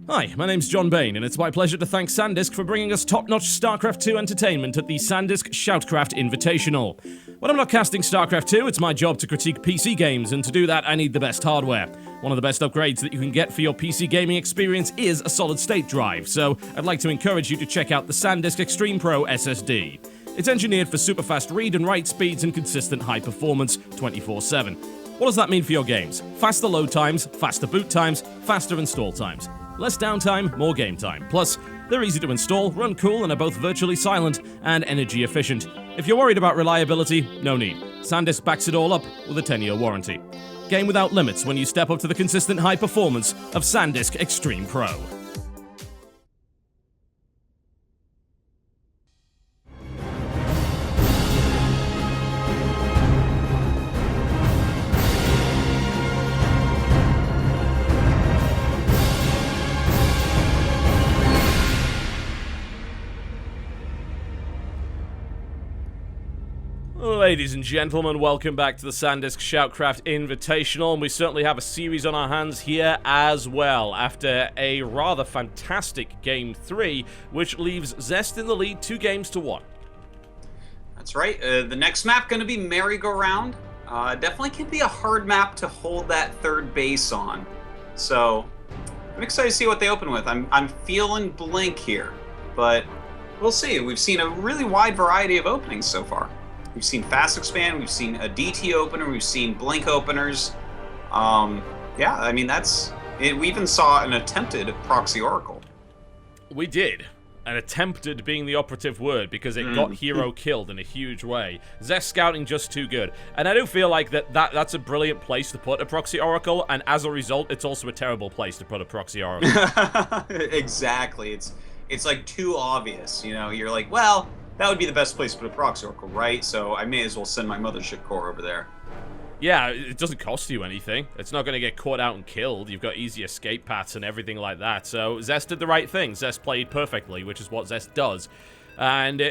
S1: Hi, my name's John Bain, and it's my pleasure to thank SanDisk for bringing us top-notch StarCraft 2 entertainment at the SanDisk SHOUTCraft Invitational. When I'm not casting StarCraft 2, it's my job to critique PC games, and to do that, I need the best hardware. One of the best upgrades that you can get for your PC gaming experience is a solid-state drive, so I'd like to encourage you to check out the SanDisk Extreme Pro SSD. It's engineered for super fast read and write speeds and consistent high performance 24/7. What does that mean for your games? Faster load times, faster boot times, faster install times. Less downtime, more game time. Plus, they're easy to install, run cool, and are both virtually silent and energy efficient. If you're worried about reliability, no need. SanDisk backs it all up with a 10-year warranty. Game without limits when you step up to the consistent high performance of SanDisk Extreme Pro. Ladies and gentlemen, welcome back to the SanDisk SHOUTCraft Invitational, and we certainly have a series on our hands here as well, after a rather fantastic Game 3, which leaves Zest in the lead 2 games to 1.
S2: That's right. The next map going to be Merry-Go-Round. Definitely can be a hard map to hold that third base on. So, I'm excited to see what they open with. I'm feeling Blink here, but we'll see. We've seen a really wide variety of openings so far. We've seen Fast Expand, we've seen a DT opener, we've seen Blink openers. Yeah, I mean, we even saw an attempted Proxy Oracle. We
S1: did. And attempted being the operative word, because it got herO killed in a huge way. Zest scouting just too good. And I do feel like that's a brilliant place to put a Proxy Oracle, and as a result, it's also a terrible place to put a Proxy Oracle.
S2: Exactly. It's like too obvious, you know? You're like, well, that would be the best place to put a Proxy Oracle, right? So I may as well send my Mothership Core over there.
S1: Yeah, it doesn't cost you anything. It's not going to get caught out and killed. You've got easy escape paths and everything like that. So Zest did the right thing. Zest played perfectly, which is what Zest does. And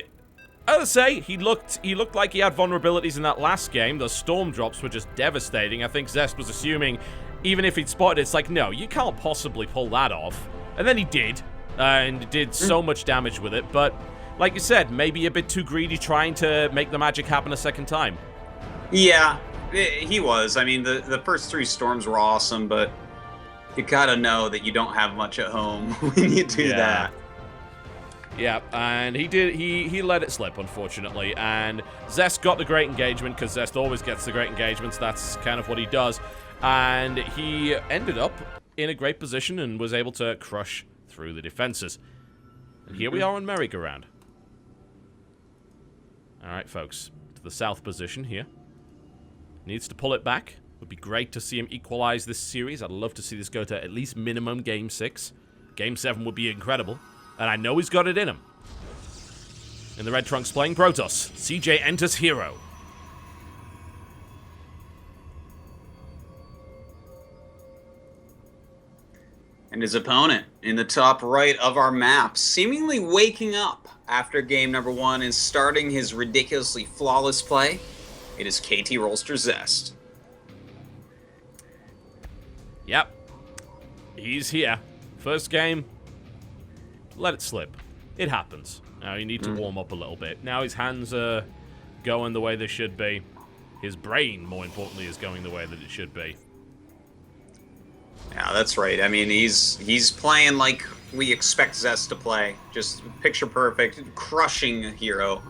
S1: I would say he looked like he had vulnerabilities in that last game. Those storm drops were just devastating. I think Zest was assuming, even if he'd spotted it, it's like, no, you can't possibly pull that off. And then he did, and did so much damage with it. But like you said, maybe a bit too greedy trying to make the magic happen a second time.
S2: Yeah, he was. I mean, the first 3 storms were awesome, but you gotta know that you don't have much at home when you do that.
S1: Yeah, and he let it slip, unfortunately, and Zest got the great engagement, because Zest always gets the great engagements. That's kind of what he does, and he ended up in a great position and was able to crush through the defenses. And here we are on Merry-Go-Round. Alright, folks, to the south position here. Needs to pull it back. Would be great to see him equalize this series. I'd love to see this go to at least minimum Game 6. Game 7 would be incredible. And I know he's got it in him. In the red trunks playing Protoss, CJ enters herO.
S2: And his opponent in the top right of our map, seemingly waking up after game number 1 and starting his ridiculously flawless play. It is KT Rolster Zest.
S1: Yep. He's here. First game. Let it slip. It happens. Now you need to warm up a little bit. Now his hands are going the way they should be. His brain, more importantly, is going the way that it should be.
S2: Yeah, that's right. I mean, he's playing like we expect Zest to play. Just picture perfect, crushing herO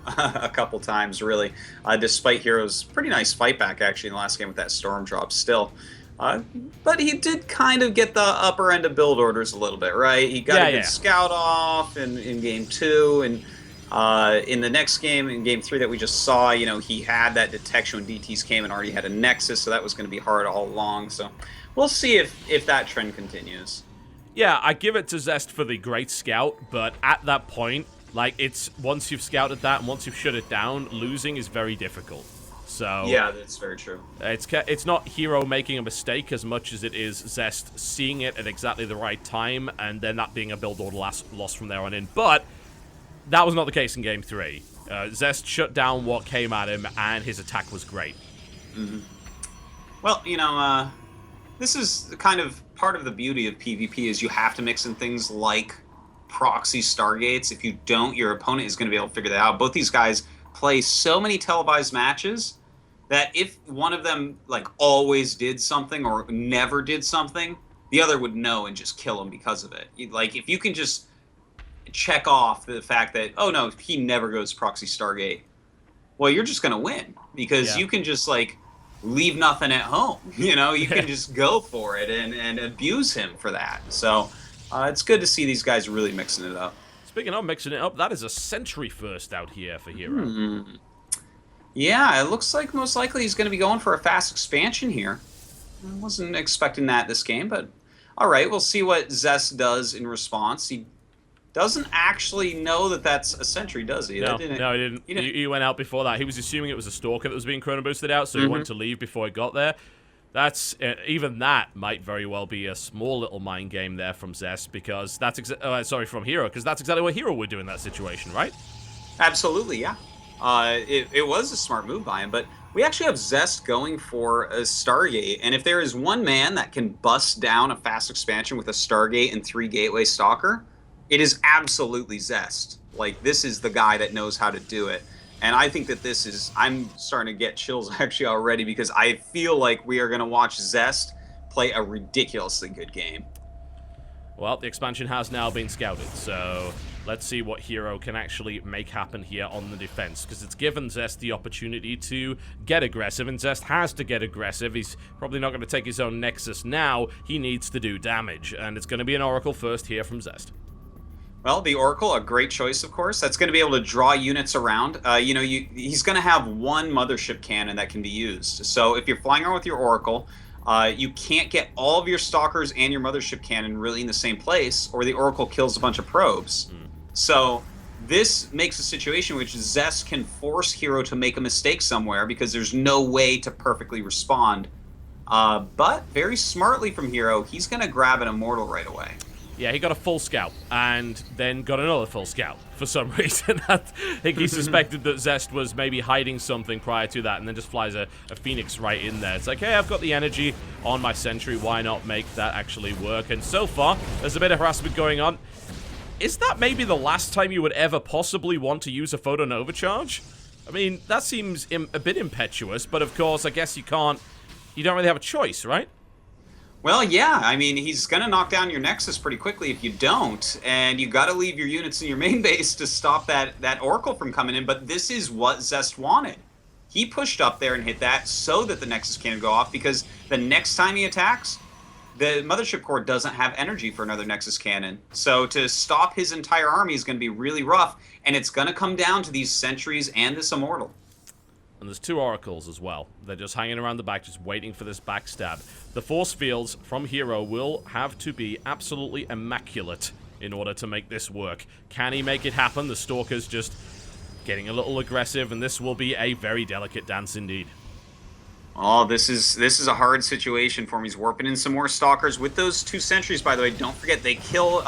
S2: a couple times, really. Despite herO's pretty nice fight back, actually, in the last game with that storm drop still. But he did kind of get the upper end of build orders a little bit, right? He got a good scout off in game 2, and In the next game, in Game 3 that we just saw, you know, he had that detection when DTs came and already had a Nexus, so that was going to be hard all along. So we'll see if that trend continues.
S1: Yeah, I give it to Zest for the great scout, but at that point, like, it's once you've scouted that and once you've shut it down, losing is very difficult. So
S2: yeah, that's very true.
S1: It's not herO making a mistake as much as it is Zest seeing it at exactly the right time, and then that being a build order loss from there on in. But that was not the case in Game 3. Zest shut down what came at him, and his attack was great.
S2: Mm-hmm. Well, you know, this is kind of part of the beauty of PvP is you have to mix in things like proxy Stargates. If you don't, your opponent is going to be able to figure that out. Both these guys play so many televised matches that if one of them like always did something or never did something, the other would know and just kill him because of it. Like, if you can just check off the fact that, oh no, he never goes proxy Stargate, well, you're just going to win because you can just like leave nothing at home. You know, you can just go for it and abuse him for that. So it's good to see these guys really mixing it up.
S1: Speaking of mixing it up, that is a sentry first out here for herO.
S2: Yeah, it looks like most likely he's going to be going for a fast expansion here. I wasn't expecting that this game, but all right, we'll see what Zest does in response. He doesn't actually know that that's a sentry, does he?
S1: No, he didn't. He went out before that. He was assuming it was a Stalker that was being chrono boosted out, so he wanted to leave before he got there. That's even that might very well be a small little mind game there from Zest, because that's from herO, because that's exactly what herO would do in that situation, right?
S2: Absolutely, yeah. It was a smart move by him, but we actually have Zest going for a Stargate, and if there is one man that can bust down a fast expansion with a Stargate and 3 Gateway Stalker, it is absolutely Zest. Like, this is the guy that knows how to do it. And I think that this is, I'm starting to get chills actually already, because I feel like we are going to watch Zest play a ridiculously good game.
S1: Well, the expansion has now been scouted, so let's see what herO can actually make happen here on the defense, because it's given Zest the opportunity to get aggressive, and Zest has to get aggressive. He's probably not going to take his own Nexus now. He needs to do damage, and it's going to be an Oracle first here from Zest.
S2: Well, the Oracle, a great choice, of course. That's going to be able to draw units around. He's going to have one mothership cannon that can be used. So if you're flying around with your Oracle, you can't get all of your Stalkers and your mothership cannon really in the same place, or the Oracle kills a bunch of probes. So this makes a situation which Zest can force herO to make a mistake somewhere, because there's no way to perfectly respond. But very smartly from herO, he's going to grab an Immortal right away.
S1: Yeah, he got a full scout, and then got another full scout for some reason. I think he suspected that Zest was maybe hiding something prior to that, and then just flies a Phoenix right in there. It's like, hey, I've got the energy on my sentry, why not make that actually work? And so far, there's a bit of harassment going on. Is that maybe the last time you would ever possibly want to use a Photon Overcharge? I mean, that seems a bit impetuous, but of course, I guess you don't really have a choice, right?
S2: Well, yeah, I mean, he's going to knock down your Nexus pretty quickly if you don't, and you got to leave your units in your main base to stop that Oracle from coming in, but this is what Zest wanted. He pushed up there and hit that so that the Nexus cannon go off, because the next time he attacks, the Mothership Core doesn't have energy for another Nexus cannon. So to stop his entire army is going to be really rough, and it's going to come down to these sentries and this Immortal.
S1: And there's 2 Oracles as well. They're just hanging around the back, just waiting for this backstab. The force fields from herO will have to be absolutely immaculate in order to make this work. Can he make it happen? The Stalker's just getting a little aggressive, and this will be a very delicate dance indeed.
S2: Oh, this is a hard situation for him. He's warping in some more Stalkers. With those 2 sentries, by the way, don't forget, they kill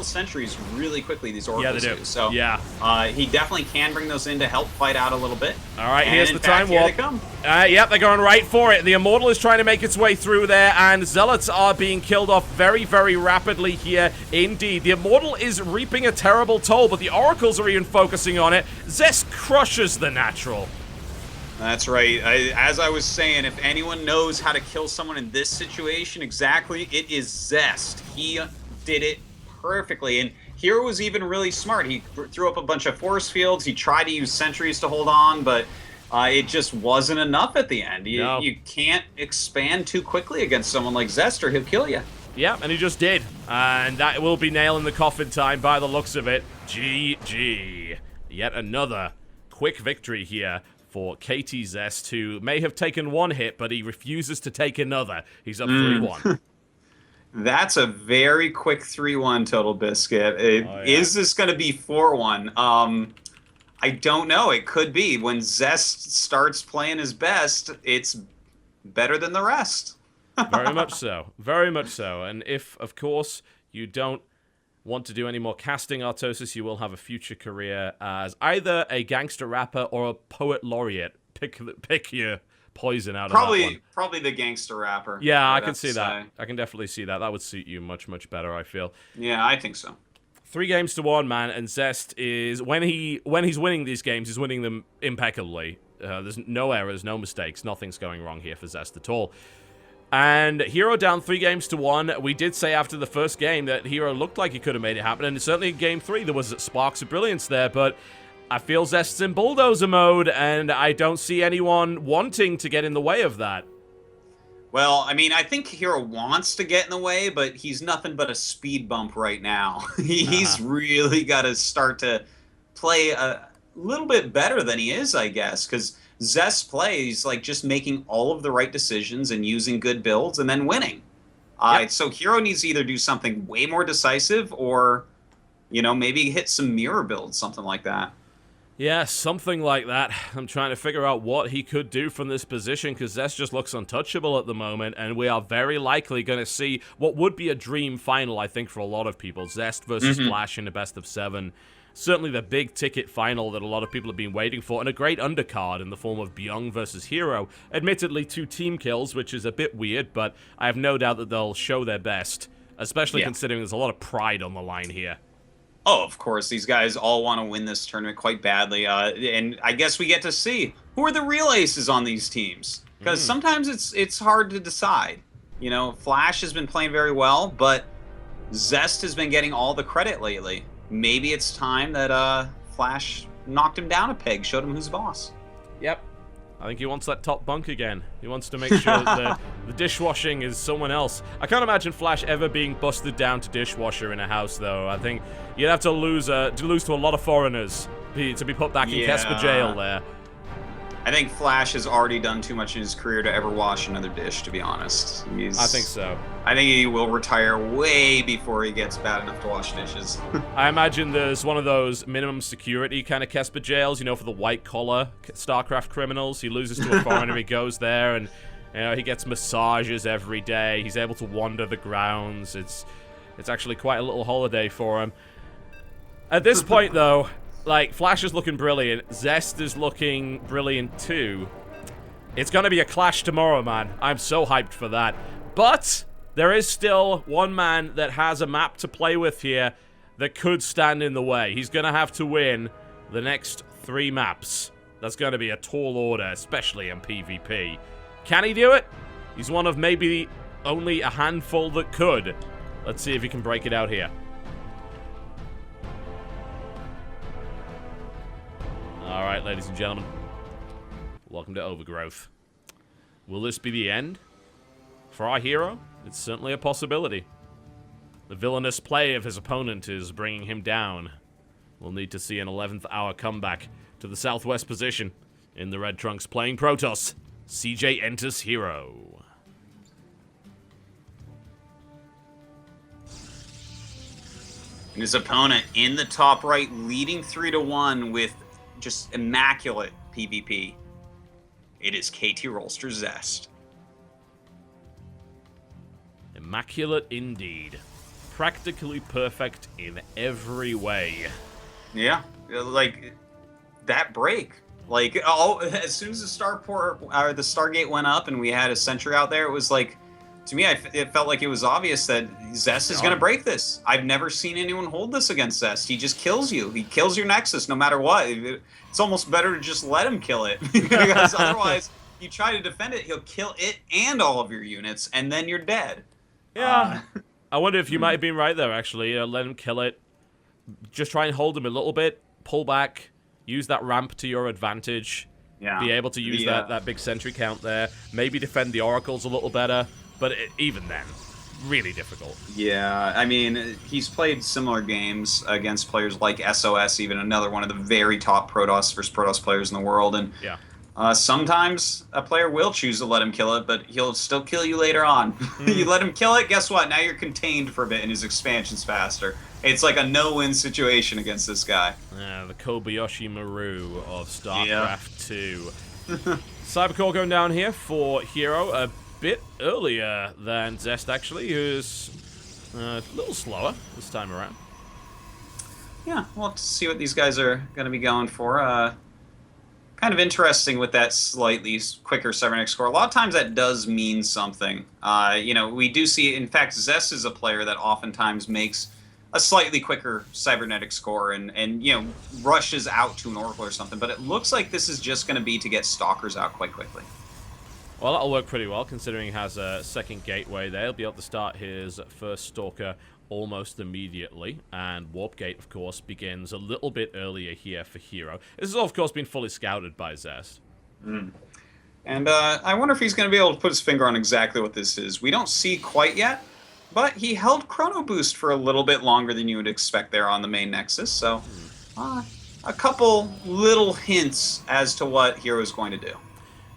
S2: sentries really quickly, these Oracles.
S1: Yeah, they do.
S2: So he definitely can bring those in to help fight out a little bit.
S1: All right, here's the time warp.
S2: Here they come.
S1: Yep, they're going right for it. The Immortal is trying to make its way through there, and Zealots are being killed off very, very rapidly here indeed. The Immortal is reaping a terrible toll, but the Oracles are even focusing on it. Zest crushes the Natural.
S2: That's right. As I was saying, if anyone knows how to kill someone in this situation exactly, it is Zest. He did it perfectly, and herO was even really smart. He threw up a bunch of force fields. He tried to use sentries to hold on, but it just wasn't enough at the end. You can't expand too quickly against someone like Zest, or he'll kill you.
S1: Yeah, and he just did. And that will be nail in the coffin time by the looks of it. GG. Yet another quick victory here for KT Zest, who may have taken one hit, but he refuses to take another. He's up 3-1.
S2: That's a very quick 3-1 TotalBiscuit. Is this going to be 4-1? I don't know. It could be. When Zest starts playing his best, it's better than the rest.
S1: Very much so. Very much so. And if, of course, you don't want to do any more casting, Artosis, you will have a future career as either a gangster rapper or a poet laureate. Pick your poison out of that one.
S2: Probably the gangster rapper.
S1: Yeah, I can see that. I can definitely see that. That would suit you much, much better, I feel.
S2: Yeah, I think so.
S1: 3-1, man, and Zest is, when he's winning these games, he's winning them impeccably. There's no errors, no mistakes, nothing's going wrong here for Zest at all. And herO down 3-1. We did say after the first game that herO looked like he could have made it happen, and certainly in Game 3 there was sparks of brilliance there, but I feel Zest's in bulldozer mode, and I don't see anyone wanting to get in the way of that.
S2: Well, I mean, I think herO wants to get in the way, but he's nothing but a speed bump right now. He's really got to start to play a little bit better than he is, I guess, because Zest plays like just making all of the right decisions and using good builds and then winning. So herO needs to either do something way more decisive or, you know, maybe hit some mirror builds, something like that.
S1: Yeah, something like that. I'm trying to figure out what he could do from this position, because Zest just looks untouchable at the moment, and we are very likely going to see what would be a dream final, I think, for a lot of people. Zest versus Flash in a best of 7. Certainly the big ticket final that a lot of people have been waiting for, and a great undercard in the form of Byung versus herO. Admittedly, 2 team kills, which is a bit weird, but I have no doubt that they'll show their best, especially considering there's a lot of pride on the line here.
S2: Oh, of course, these guys all want to win this tournament quite badly, and I guess we get to see who are the real aces on these teams, because sometimes it's hard to decide. You know, Flash has been playing very well, but Zest has been getting all the credit lately. Maybe it's time that Flash knocked him down a peg, showed him who's boss.
S1: Yep. I think he wants that top bunk again. He wants to make sure that the dishwashing is someone else. I can't imagine Flash ever being busted down to dishwasher in a house, though. I think you'd have to lose to a lot of foreigners to be put back in Kesper jail there.
S2: I think Flash has already done too much in his career to ever wash another dish, to be honest.
S1: I think so.
S2: I think he will retire way before he gets bad enough to wash dishes.
S1: I imagine there's one of those minimum security kind of Kesper jails, you know, for the white-collar Starcraft criminals. He loses to a foreigner, he goes there, and you know, he gets massages every day. He's able to wander the grounds. It's actually quite a little holiday for him. At this point, though, like, Flash is looking brilliant. Zest is looking brilliant, too. It's going to be a clash tomorrow, man. I'm so hyped for that. But there is still one man that has a map to play with here that could stand in the way. He's going to have to win the next 3 maps. That's going to be a tall order, especially in PvP. Can he do it? He's one of maybe only a handful that could. Let's see if he can break it out here. Alright, ladies and gentlemen. Welcome to Overgrowth. Will this be the end for our herO? It's certainly a possibility. The villainous play of his opponent is bringing him down. We'll need to see an 11th hour comeback to the southwest position. In the red trunks playing Protoss, CJ enters herO.
S2: And his opponent in the top right, leading 3-1 with just immaculate PvP. It is KT Rolster Zest.
S1: Immaculate indeed. Practically perfect in every way.
S2: Yeah, like that break. Like, as soon as the Stargate went up and we had a sentry out there, it was like, to me, it felt like it was obvious that Zest is going to break this. I've never seen anyone hold this against Zest. He just kills you. He kills your Nexus no matter what. It's almost better to just let him kill it. Because otherwise, you try to defend it, he'll kill it and all of your units, and then you're dead.
S1: Yeah. I wonder if you might have been right there, actually. Let him kill it. Just try and hold him a little bit. Pull back. Use that ramp to your advantage.
S2: Yeah.
S1: Be able to use that big sentry count there. Maybe defend the oracles a little better. But even then, really difficult.
S2: Yeah, I mean, he's played similar games against players like SOS, even another one of the very top Protoss versus Protoss players in the world, and
S1: Yeah.
S2: sometimes a player will choose to let him kill it, but he'll still kill you later on. You let him kill it, guess what? Now you're contained for a bit and his expansion's faster. It's like a no-win situation against this guy.
S1: The Kobayashi Maru of StarCraft 2. Cybercore going down here for herO a bit earlier than Zest, actually, who's a little slower this time around.
S2: Yeah, we'll have to see what these guys are going to be going for. Kind of interesting with that slightly quicker cybernetic score. A lot of times that does mean something. You know, we do see, in fact, Zest is a player that oftentimes makes a slightly quicker cybernetic score and you know, rushes out to an Oracle or something. But it looks like this is just going to be to get Stalkers out quite quickly.
S1: Well, that'll work pretty well, considering he has a second gateway there. He'll be able to start his first Stalker almost immediately, and Warp Gate, of course, begins a little bit earlier here for herO. This has, of course, been fully scouted by Zest.
S2: And I wonder if he's going to be able to put his finger on exactly what this is. We don't see quite yet, but he held Chrono Boost for a little bit longer than you would expect there on the main Nexus, so a couple little hints as to what herO is going to do.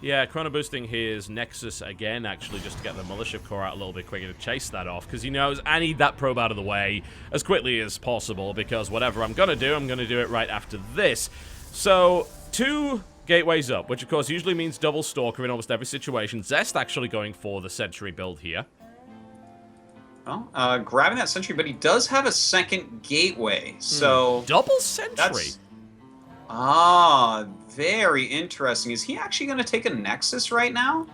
S1: Yeah, chrono boosting his Nexus again, actually, just to get the Militia Core out a little bit quicker to chase that off, because he knows, I need that probe out of the way as quickly as possible, because whatever I'm going to do it right after this. So, 2 gateways up, which of course usually means double Stalker in almost every situation. Zest actually going for the Sentry build here.
S2: Well, grabbing that Sentry, but he does have a second gateway, so...
S1: Double Sentry?
S2: Very interesting. Is he actually going to take a Nexus right now?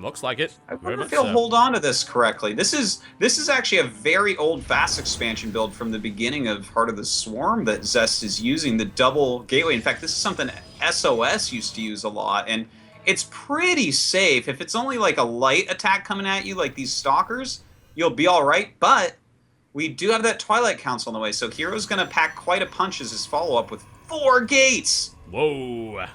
S1: Looks like it.
S2: I wonder if he'll hold on to this correctly. This is actually a very old fast expansion build from the beginning of Heart of the Swarm that Zest is using, the double gateway. In fact, this is something SOS used to use a lot, and it's pretty safe. If it's only like a light attack coming at you, like these Stalkers, you'll be all right, but we do have that Twilight Council in the way, so herO's going to pack quite a punch as his follow-up with 4 gates!
S1: Whoa.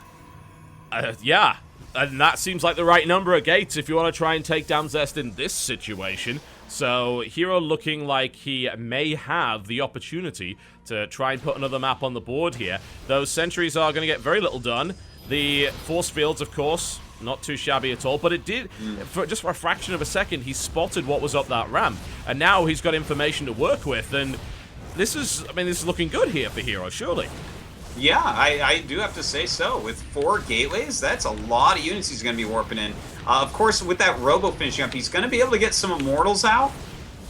S1: Yeah, and that seems like the right number of gates if you want to try and take down Zest in this situation. So herO looking like he may have the opportunity to try and put another map on the board here. Those sentries are going to get very little done. The force fields, of course, not too shabby at all, but it did, just for a fraction of a second, he spotted what was up that ramp, and now he's got information to work with, and this is, I mean, this is looking good here for herO, surely.
S2: Yeah, I do have to say so. With 4 gateways, that's a lot of units he's going to be warping in. Of course, with that Robo finishing up, he's going to be able to get some Immortals out,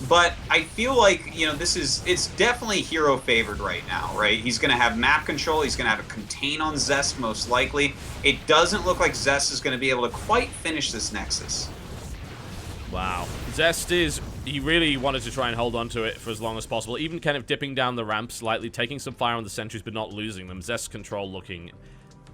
S2: but I feel like, you know, it's definitely herO favored right now, right? He's going to have map control, he's going to have a contain on Zest most likely. It doesn't look like Zest is going to be able to quite finish this Nexus.
S1: Wow. Zest he really wanted to try and hold on to it for as long as possible, even kind of dipping down the ramp slightly, taking some fire on the sentries but not losing them. Zest's control looking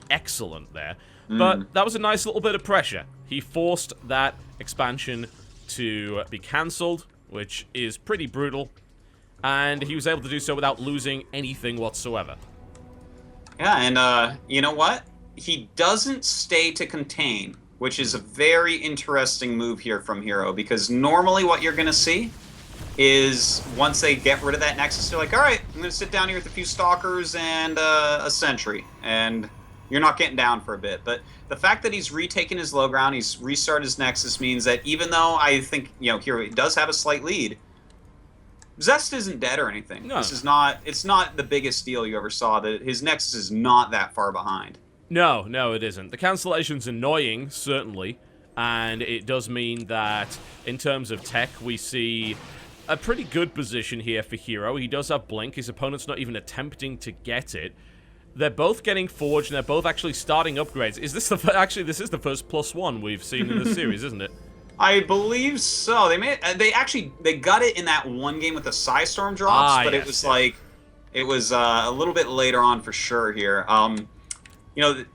S1: excellent there. But that was a nice little bit of pressure. He forced that expansion to be cancelled, which is pretty brutal, and he was able to do so without losing anything whatsoever.
S2: Yeah, and you know what? He doesn't stay to contain, which is a very interesting move here from herO, because normally what you're going to see is once they get rid of that Nexus, they're like, all right, I'm going to sit down here with a few Stalkers and a Sentry, and you're not getting down for a bit. But the fact that he's retaken his low ground, he's restarted his Nexus, means that even though I think, you know, herO does have a slight lead, Zest isn't dead or anything. No. It's not the biggest deal you ever saw. That his Nexus is not that far behind.
S1: No, it isn't. The cancellation's annoying, certainly, and it does mean that in terms of tech, we see a pretty good position here for herO. He does have Blink. His opponent's not even attempting to get it. They're both getting Forged, and they're both actually starting upgrades. Is this actually, this is the first +1 we've seen in the series, isn't it?
S2: I believe so. They got it in that one game with the Psystorm drops, but yes, it was a little bit later on for sure here. You know,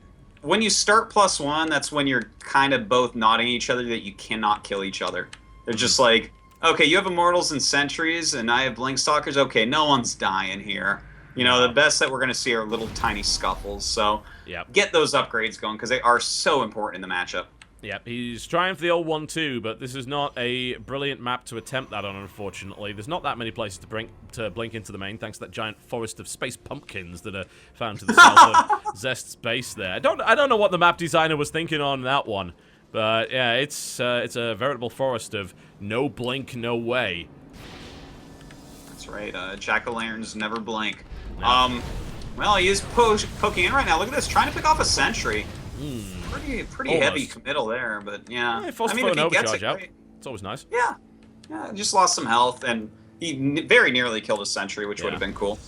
S2: when you start +1, that's when you're kind of both nodding at each other that you cannot kill each other. They're just like, okay, you have Immortals and Sentries, and I have Blink Stalkers. Okay, no one's dying here. You know, the best that we're going to see are little tiny scuffles. So get those upgrades going, because they are so important in the matchup.
S1: Yep, he's trying for the old 1-2, but this is not a brilliant map to attempt that on, unfortunately. There's not that many places to blink into the main, thanks to that giant forest of space pumpkins that are found to the south of Zest's base there. I don't know what the map designer was thinking on that one, but yeah, it's a veritable forest of no blink, no way.
S2: That's right. Jack-o'-lanterns never blink.
S1: No.
S2: Well, he is poking in right now. Look at this, trying to pick off a sentry. Pretty heavy committal there, but yeah.
S1: I mean, if he gets it, out. It's always nice.
S2: Yeah, just lost some health, and he very nearly killed a sentry, which would have been cool.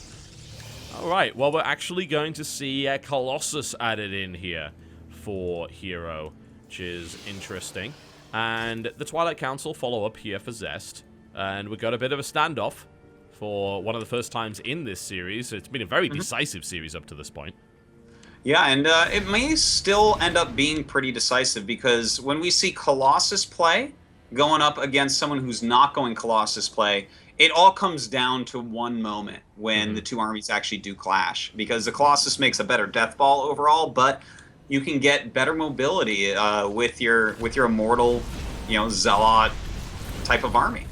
S1: All right, well, we're actually going to see Colossus added in here for herO, which is interesting. And the Twilight Council follow up here for Zest, and we got a bit of a standoff for one of the first times in this series. It's been a very decisive series up to this point.
S2: Yeah, and it may still end up being pretty decisive, because when we see Colossus play, going up against someone who's not going Colossus play, it all comes down to one moment when the two armies actually do clash, because the Colossus makes a better death ball overall, but you can get better mobility with your immortal, zealot type of army.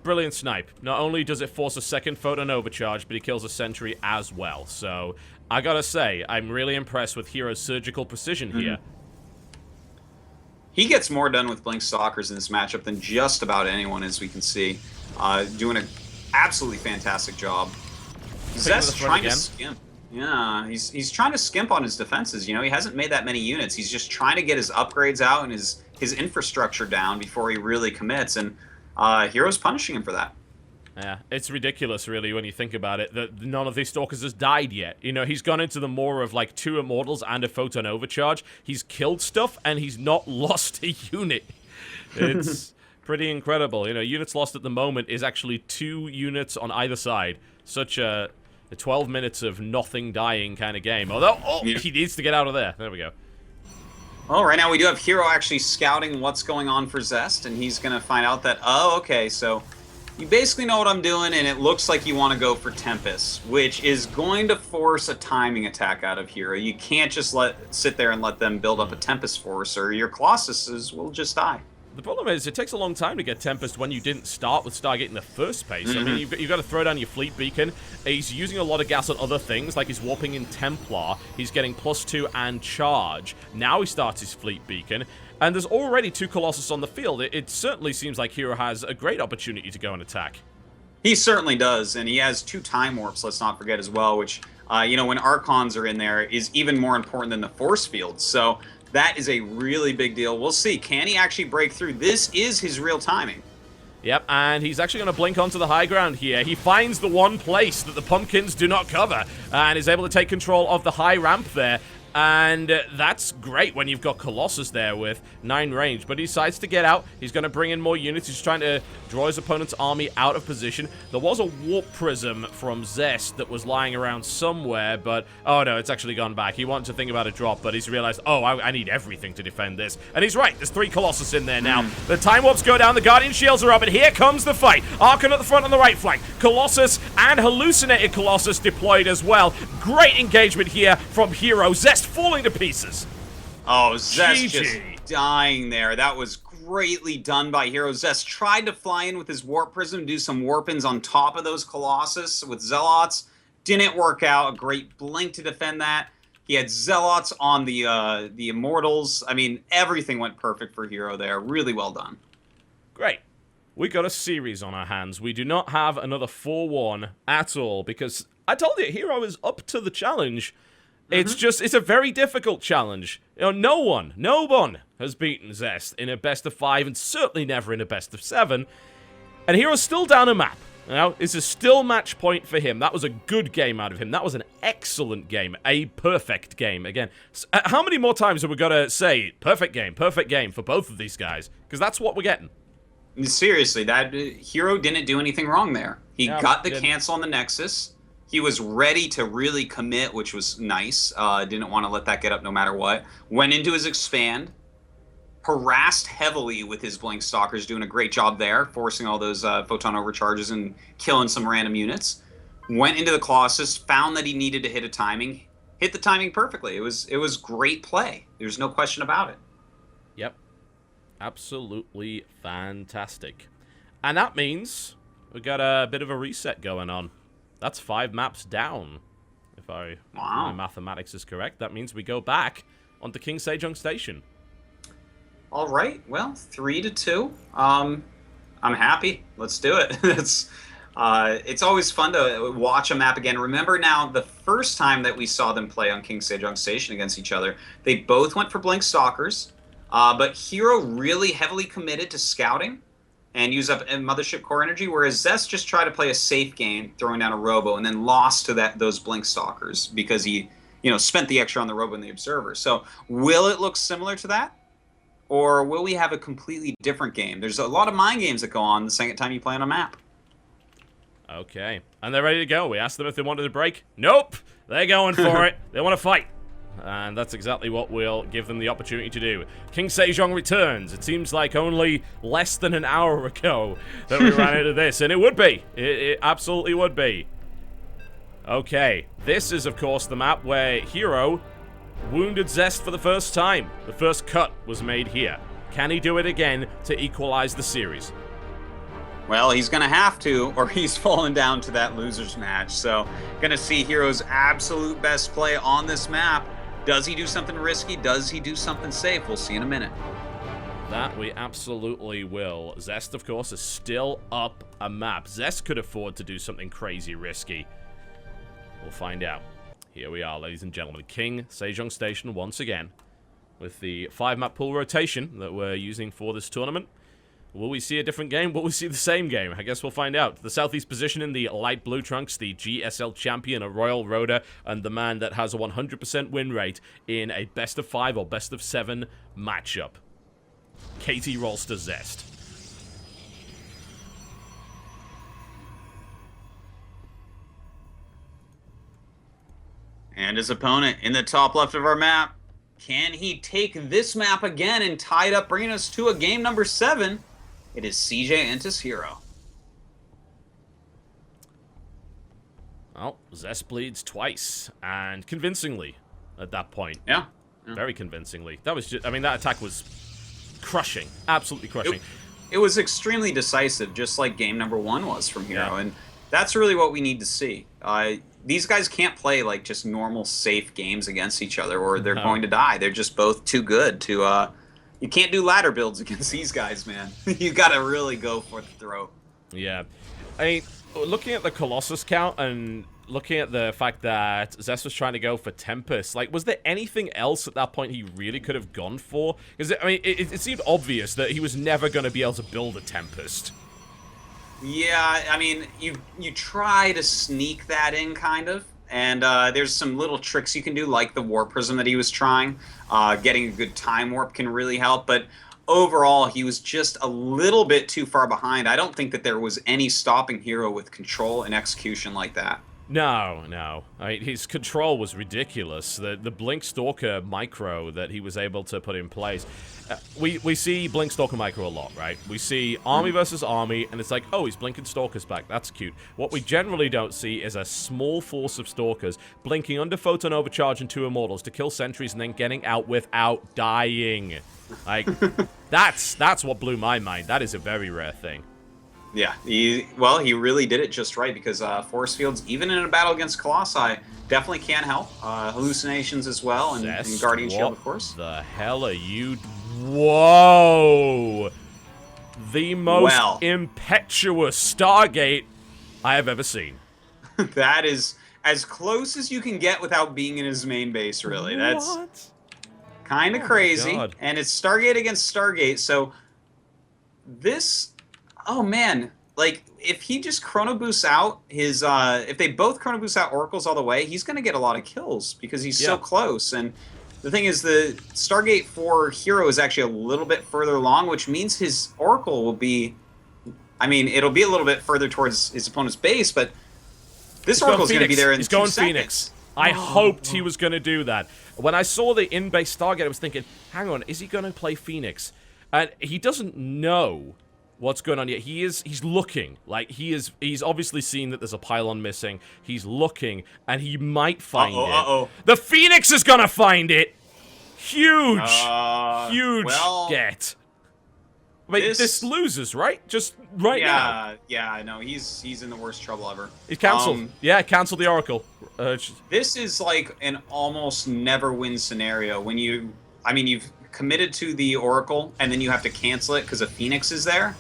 S1: Brilliant snipe. Not only does it force a second photon overcharge, but he kills a sentry as well. So, I gotta say, I'm really impressed with herO's surgical precision here.
S2: He gets more done with Blink Stalkers in this matchup than just about anyone, as we can see. Doing an absolutely fantastic job. Zest trying to skimp. Yeah, he's trying to skimp on his defenses. He hasn't made that many units. He's just trying to get his upgrades out and his infrastructure down before he really commits, and herO's punishing him for that.
S1: Yeah, it's ridiculous, really, when you think about it, that none of these Stalkers has died yet. He's gone into the more of, like, 2 Immortals and a Photon Overcharge. He's killed stuff, and he's not lost a unit. It's pretty incredible. Units lost at the moment is actually 2 units on either side. Such a 12 minutes of nothing dying kind of game. Although, he needs to get out of there. There we go.
S2: Well, right now we do have herO actually scouting what's going on for Zest, and he's going to find out that, okay, so you basically know what I'm doing, and it looks like you want to go for Tempest, which is going to force a timing attack out of herO. You can't just sit there and let them build up a Tempest force, or your Colossuses will just die.
S1: The problem is, it takes a long time to get Tempest when you didn't start with Stargate in the first place. I mean, you've got to throw down your fleet beacon. He's using a lot of gas on other things, like he's warping in Templar. He's getting +2 and charge. Now he starts his fleet beacon. And there's already 2 Colossus on the field. It certainly seems like herO has a great opportunity to go and attack.
S2: He certainly does, and he has 2 time warps, let's not forget as well, which, when Archons are in there, is even more important than the force field. So that is a really big deal. We'll see. Can he actually break through? This is his real timing.
S1: Yep, and he's actually going to blink onto the high ground here. He finds the one place that the pumpkins do not cover, and is able to take control of the high ramp there. And that's great when you've got Colossus there with 9 range. But he decides to get out. He's going to bring in more units. He's trying to draw his opponent's army out of position. There was a warp prism from Zest that was lying around somewhere. But, oh no, it's actually gone back. He wanted to think about a drop, but he's realized, I need everything to defend this. And he's right. There's 3 Colossus in there now. The Time Warps go down. The Guardian Shields are up. And here comes the fight. Archon at the front on the right flank. Colossus and Hallucinated Colossus deployed as well. Great engagement here from herO. Zest falling to pieces.
S2: Oh, Zest just dying there. That was greatly done by herO. Zest tried to fly in with his Warp Prism, do some warp-ins on top of those Colossus with Zealots. Didn't work out. A great blink to defend that. He had Zealots on the Immortals. I mean, everything went perfect for herO there. Really well done.
S1: Great. We got a series on our hands. We do not have another 4-1 at all, because I told you, herO is up to the challenge. It's a very difficult challenge. No one has beaten Zest in a best of 5, and certainly never in a best of 7. And herO's still down a map. It's a still match point for him. That was a good game out of him. That was an excellent game. A perfect game. Again, how many more times have we got to say perfect game for both of these guys? Because that's what we're getting.
S2: Seriously, that herO didn't do anything wrong there. He got the cancel on the Nexus. He was ready to really commit, which was nice. Didn't want to let that get up no matter what. Went into his expand. Harassed heavily with his Blink Stalkers, doing a great job there, forcing all those photon overcharges and killing some random units. Went into the Colossus, found that he needed to hit a timing. Hit the timing perfectly. It was great play. There's no question about it.
S1: Yep. Absolutely fantastic. And that means we got a bit of a reset going on. That's 5 maps down. If my mathematics is correct, that means we go back onto King Sejong Station.
S2: All right. Well, 3-2. I'm happy. Let's do it. It's always fun to watch a map again. Remember now, the first time that we saw them play on King Sejong Station against each other, they both went for Blink Stalkers, but herO really heavily committed to scouting and use up Mothership Core energy, whereas Zest just tried to play a safe game, throwing down a Robo, and then lost to those Blink Stalkers because he, spent the extra on the Robo and the Observer. So will it look similar to that? Or will we have a completely different game? There's a lot of mind games that go on the second time you play on a map.
S1: Okay. And they're ready to go. We asked them if they wanted a break. Nope! They're going for it. They want to fight. And that's exactly what we'll give them the opportunity to do. King Sejong returns. It seems like only less than an hour ago that we ran into this. And it would be. It absolutely would be. Okay. This is, of course, the map where herO wounded Zest for the first time. The first cut was made here. Can he do it again to equalize the series?
S2: Well, he's going to have to, or he's fallen down to that loser's match. So, going to see herO's absolute best play on this map. Does he do something risky? Does he do something safe? We'll see in a minute.
S1: That we absolutely will. Zest, of course, is still up a map. Zest could afford to do something crazy risky. We'll find out. Here we are, ladies and gentlemen. King Sejong Station once again with the 5-map pool rotation that we're using for this tournament. Will we see a different game? Will we see the same game? I guess we'll find out. The southeast position in the light blue trunks, the GSL champion, a Royal Roader, and the man that has a 100% win rate in a best of 5 or best of 7 matchup. Katie rolls to Zest.
S2: And his opponent in the top left of our map. Can he take this map again and tie it up, bringing us to a game number 7? It is CJ Entis herO.
S1: Well, Zest bleeds twice, and convincingly at that point.
S2: Yeah.
S1: Very convincingly. That was just, I mean, that attack was crushing. Absolutely crushing.
S2: It was extremely decisive, just like game number 1 was from herO,
S1: Yeah.
S2: and that's really what we need to see. These guys can't play like just normal safe games against each other, or they're going to die. They're just both too good to. You can't do ladder builds against these guys, man. You got to really go for the throat.
S1: Yeah, I mean, looking at the Colossus count and looking at the fact that Zest was trying to go for Tempest, like, was there anything else at that point he really could have gone for? Because I mean, it seemed obvious that he was never going to be able to build a Tempest.
S2: Yeah, I mean, you try to sneak that in, kind of. And there's some little tricks you can do, like the Warp Prism that he was trying. Getting a good Time Warp can really help. But overall, he was just a little bit too far behind. I don't think that there was any stopping herO with control and execution like that.
S1: No. I mean, his control was ridiculous. The Blink Stalker micro that he was able to put in place. We see Blink Stalker micro a lot, right? We see army versus army, and it's like, oh, he's blinking Stalkers back. That's cute. What we generally don't see is a small force of Stalkers blinking under Photon Overcharge and 2 Immortals to kill sentries and then getting out without dying. Like, that's what blew my mind. That is a very rare thing.
S2: Yeah, he really did it just right, because force fields, even in a battle against Colossi, definitely can help. Hallucinations as well, and Guardian Shield, of course.
S1: The hell are you? Whoa! The most impetuous Stargate I have ever seen.
S2: That is as close as you can get without being in his main base, really. That's kind of crazy.
S1: God.
S2: And it's Stargate against Stargate, so this... Oh, man. Like, if he just Chrono Boosts out his... if they both Chrono Boost out Oracles all the way, he's going to get a lot of kills because he's so close. And the thing is, the Stargate for herO is actually a little bit further along, which means his Oracle will be... I mean, it'll be a little bit further towards his opponent's base, but this Oracle is going to be there in 2 seconds.
S1: He's going Phoenix. I hoped he was going to do that. When I saw the in-base Stargate, I was thinking, hang on, is he going to play Phoenix? And he doesn't know what's going on yet. He's looking. Like, he's obviously seen that there's a pylon missing. He's looking, and he might find it. The Phoenix is gonna find it! Huge! Huge get. I mean, this loses, right? Just right now.
S2: Yeah, I know. He's in the worst trouble ever.
S1: He's cancelled. Yeah, cancelled the Oracle.
S2: This is like an almost never win scenario when you've committed to the Oracle and then you have to cancel it because a Phoenix is there.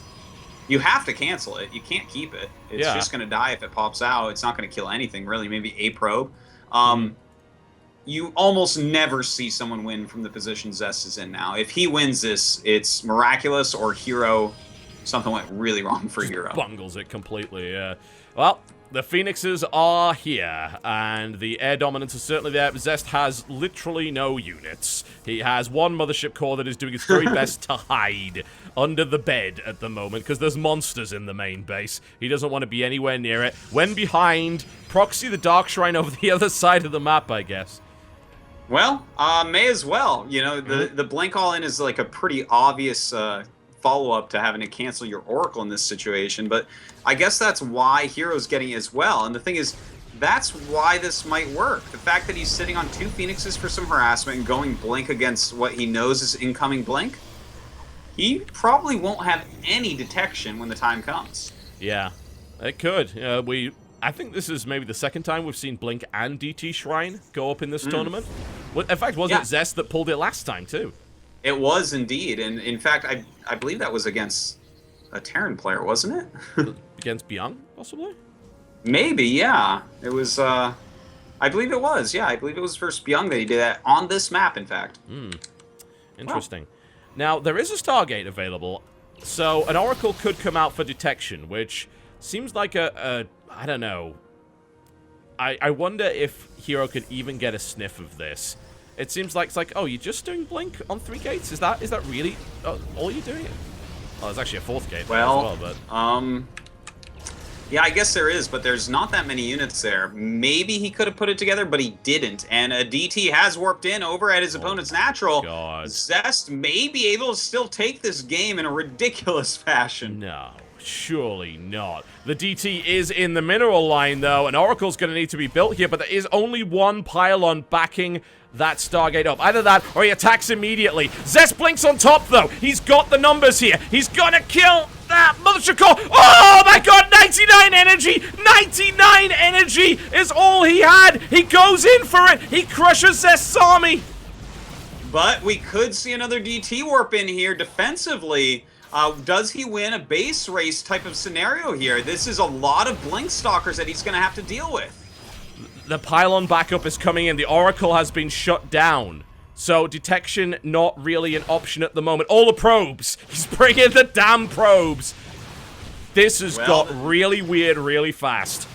S2: You have to cancel it. You can't keep it. It's just going to die if it pops out. It's not going to kill anything, really. Maybe a probe. You almost never see someone win from the position Zest is in now. If he wins this, it's miraculous, or herO, something went really wrong for herO.
S1: Bungles it completely, yeah. Well, the Phoenixes are here, and the air dominance is certainly there. Zest has literally no units. He has one mothership core that is doing its very best to hide under the bed at the moment, because there's monsters in the main base. He doesn't want to be anywhere near it. When behind, proxy the Dark Shrine over the other side of the map, I guess.
S2: Well, may as well. You know, the blink all in is like a pretty obvious follow-up to having to cancel your Oracle in this situation, but I guess that's why herO's getting it as well. And the thing is, that's why this might work. The fact that he's sitting on 2 Phoenixes for some harassment and going blink against what he knows is incoming blink, he probably won't have any detection when the time comes.
S1: Yeah, it could. I think this is maybe the second time we've seen Blink and DT Shrine go up in this tournament. Well, in fact, wasn't it Zest that pulled it last time, too?
S2: It was indeed. And in fact, I believe that was against a Terran player, wasn't it?
S1: Against Byung, possibly?
S2: Maybe, yeah. It was, I believe it was. Yeah, I believe it was versus Byung that he did that on this map, in fact.
S1: Interesting. Wow. Now, there is a Stargate available, so an Oracle could come out for detection, which seems like I don't know. I wonder if herO could even get a sniff of this. It seems like it's like, oh, you're just doing blink on 3 gates? Is that really all you're doing? Oh, there's actually a 4th gate
S2: well,
S1: as well, but
S2: yeah, I guess there is, but there's not that many units there. Maybe he could have put it together, but he didn't. And a DT has warped in over at his opponent's natural.
S1: God.
S2: Zest may be able to still take this game in a ridiculous fashion.
S1: No. Surely not. The DT is in the mineral line, though, and Oracle's going to need to be built here, but there is only one pylon backing that Stargate up. Either that, or he attacks immediately. Zest blinks on top, though. He's got the numbers here. He's going to kill that mothership core. Oh, my God, 99 energy! 99 energy is all he had! He goes in for it! He crushes Zest's army!
S2: But we could see another DT warp in here defensively. Does he win a base race type of scenario here? This is a lot of blink stalkers that he's going to have to deal with.
S1: The pylon backup is coming in. The Oracle has been shut down. So detection not really an option at the moment. All the probes. He's bringing the damn probes. This has got really weird really fast.